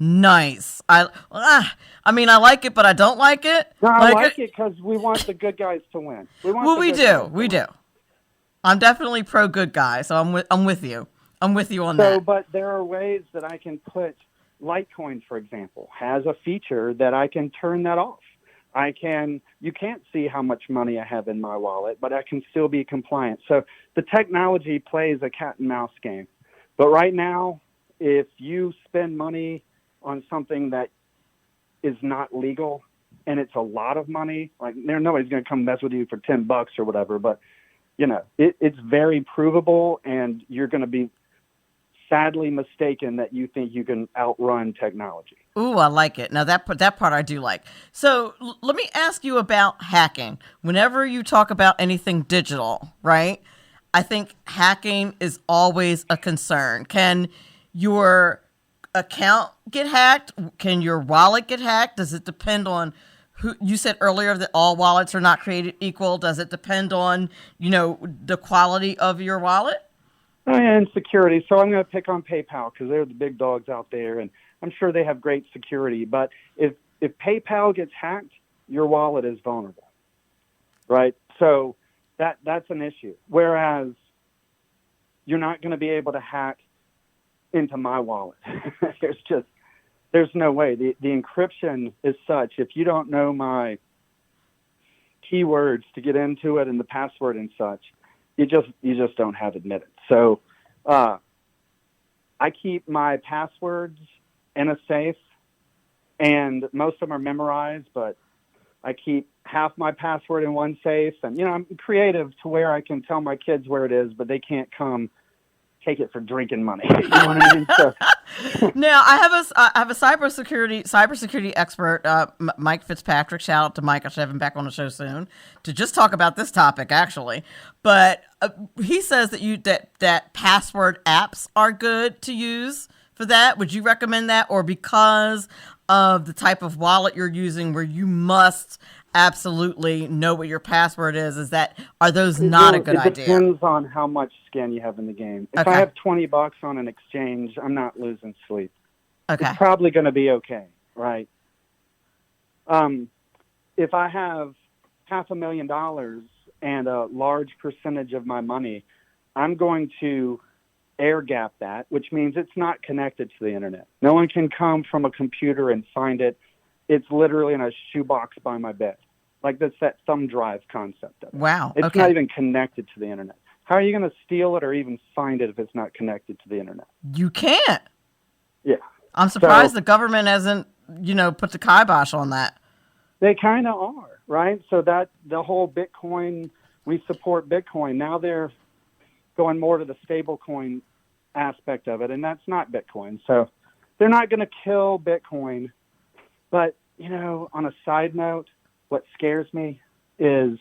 Nice. I like it, but I don't like it. No, I like it because we want the good guys to win. We do. I'm definitely pro good guy, so I'm with you. I'm with you on that. But there are ways that I can put Litecoin, for example, has a feature that I can turn that off. You can't see how much money I have in my wallet, but I can still be compliant. So the technology plays a cat and mouse game. But right now, if you spend money on something that is not legal and it's a lot of money, like nobody's going to come mess with you for $10 or whatever, but it's very provable, and you're going to be sadly mistaken that you think you can outrun technology. Ooh, I like it. Now that part I do like. So let me ask you about hacking. Whenever you talk about anything digital, right? I think hacking is always a concern. Can your account get hacked? Can your wallet get hacked? Does it depend on who? You said earlier that all wallets are not created equal. Does it depend on, the quality of your wallet? And security. So I'm going to pick on PayPal because they're the big dogs out there, and I'm sure they have great security. But if PayPal gets hacked, your wallet is vulnerable, right? So that's an issue. Whereas you're not going to be able to hack into my wallet. There's no way. The encryption is such. If you don't know my keywords to get into it and the password and such, you just don't have admitted. So I keep my passwords in a safe, and most of them are memorized, but I keep half my password in one safe. And, I'm creative to where I can tell my kids where it is, but they can't come take it for drinking money. You know what I mean? So. Now, I have a cybersecurity expert, Mike Fitzpatrick. Shout out to Mike. I should have him back on the show soon to just talk about this topic, actually. But he says that password apps are good to use for that. Would you recommend that, or because of the type of wallet you're using, where you must absolutely know what your password is? Are those not a good idea? It depends on how much skin you have in the game. If I have $20 on an exchange, I'm not losing sleep. Okay. It's probably going to be okay, right? If I have $500,000 and a large percentage of my money, I'm going to air gap that, which means it's not connected to the internet. No one can come from a computer and find it. It's literally in a shoebox by my bed. Like that's that thumb drive concept of it. Wow. It's not even connected to the internet. How are you going to steal it or even find it if it's not connected to the internet? You can't. Yeah. I'm surprised the government hasn't, put the kibosh on that. They kind of are, right? So that the whole Bitcoin, we support Bitcoin. Now they're going more to the stable coin aspect of it, and that's not Bitcoin. So they're not going to kill Bitcoin. But, on a side note, what scares me is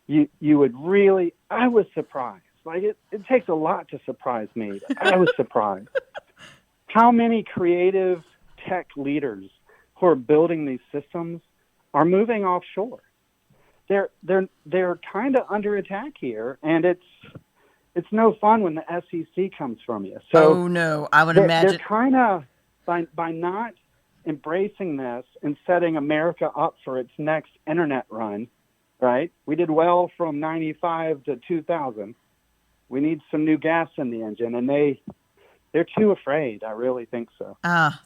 you would really, I was surprised. Like it takes a lot to surprise me. I was surprised. How many creative tech leaders who are building these systems are moving offshore? They're kind of under attack here, and it's no fun when the SEC comes from you. So oh no, I would imagine they're kind of by not embracing this and setting America up for its next internet run, right? We did well from 95 to 2000. We need some new gas in the engine, and they're too afraid. I really think so.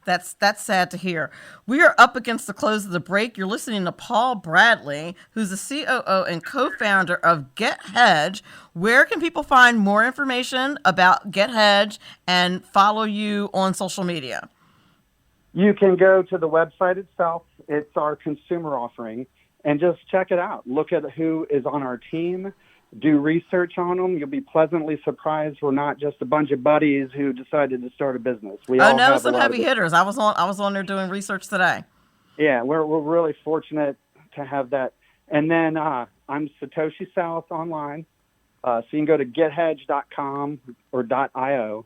That's sad to hear. We are up against the close of the break. You're listening to Paul Bradley, who's the COO and co-founder of Get Hedge. Where can people find more information about Get Hedge and follow you on social media? You can go to the website itself. It's our consumer offering, and just check it out. Look at who is on our team. Do research on them. You'll be pleasantly surprised. We're not just a bunch of buddies who decided to start a business. We all have some heavy hitters. I was on there doing research today. Yeah, we're really fortunate to have that. And then I'm Satoshi South online. So you can go to gethedge.com or .io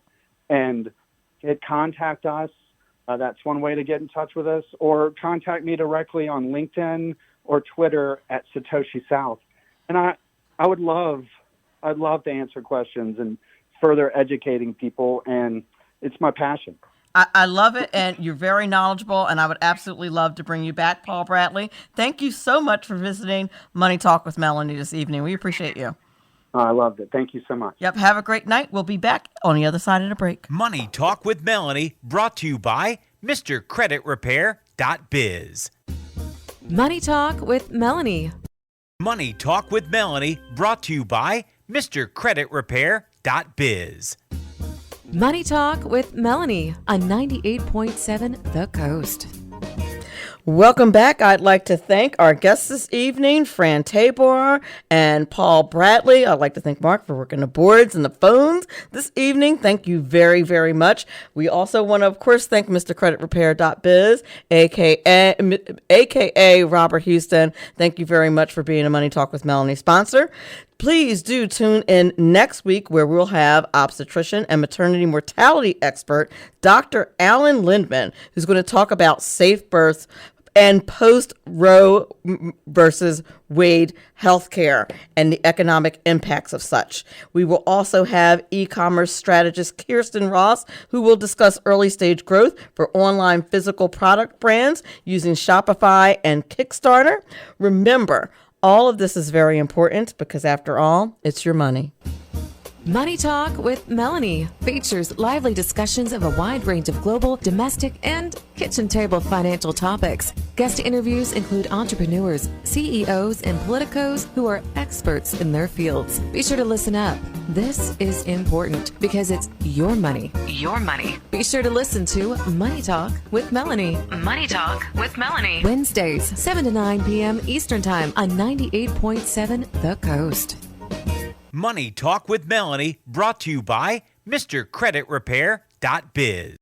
and hit contact us. That's one way to get in touch with us, or contact me directly on LinkedIn or Twitter at Satoshi South. And I'd love to answer questions and further educating people, and it's my passion. I love it, and you're very knowledgeable, and I would absolutely love to bring you back, Paul Bradley. Thank you so much for visiting Money Talk with Melanie this evening. We appreciate you. I loved it. Thank you so much. Yep, have a great night. We'll be back on the other side of the break. Money Talk with Melanie, brought to you by MrCreditRepair.biz. Money Talk with Melanie. Money Talk with Melanie, brought to you by MrCreditRepair.biz. Money Talk with Melanie on 98.7 The Coast. Welcome back. I'd like to thank our guests this evening, Fran Tabor and Paul Bradley. I'd like to thank Mark for working the boards and the phones this evening. Thank you very, very much. We also want to, of course, thank MrCreditRepair.biz, aka Robert Houston. Thank you very much for being a Money Talk with Melanie sponsor. Please do tune in next week where we'll have obstetrician and maternity mortality expert, Dr. Alan Lindman, who's going to talk about safe births and post-Roe versus Wade healthcare and the economic impacts of such. We will also have e-commerce strategist Kirsten Ross, who will discuss early-stage growth for online physical product brands using Shopify and Kickstarter. Remember, all of this is very important because, after all, it's your money. Money Talk with Melanie features lively discussions of a wide range of global, domestic, and kitchen table financial topics. Guest interviews include entrepreneurs, CEOs, and politicos who are experts in their fields. Be sure to listen up. This is important because it's your money. Your money. Be sure to listen to Money Talk with Melanie. Money Talk with Melanie. Wednesdays, 7 to 9 p.m. Eastern Time on 98.7 The Coast. Money Talk with Melanie, brought to you by MrCreditRepair.biz.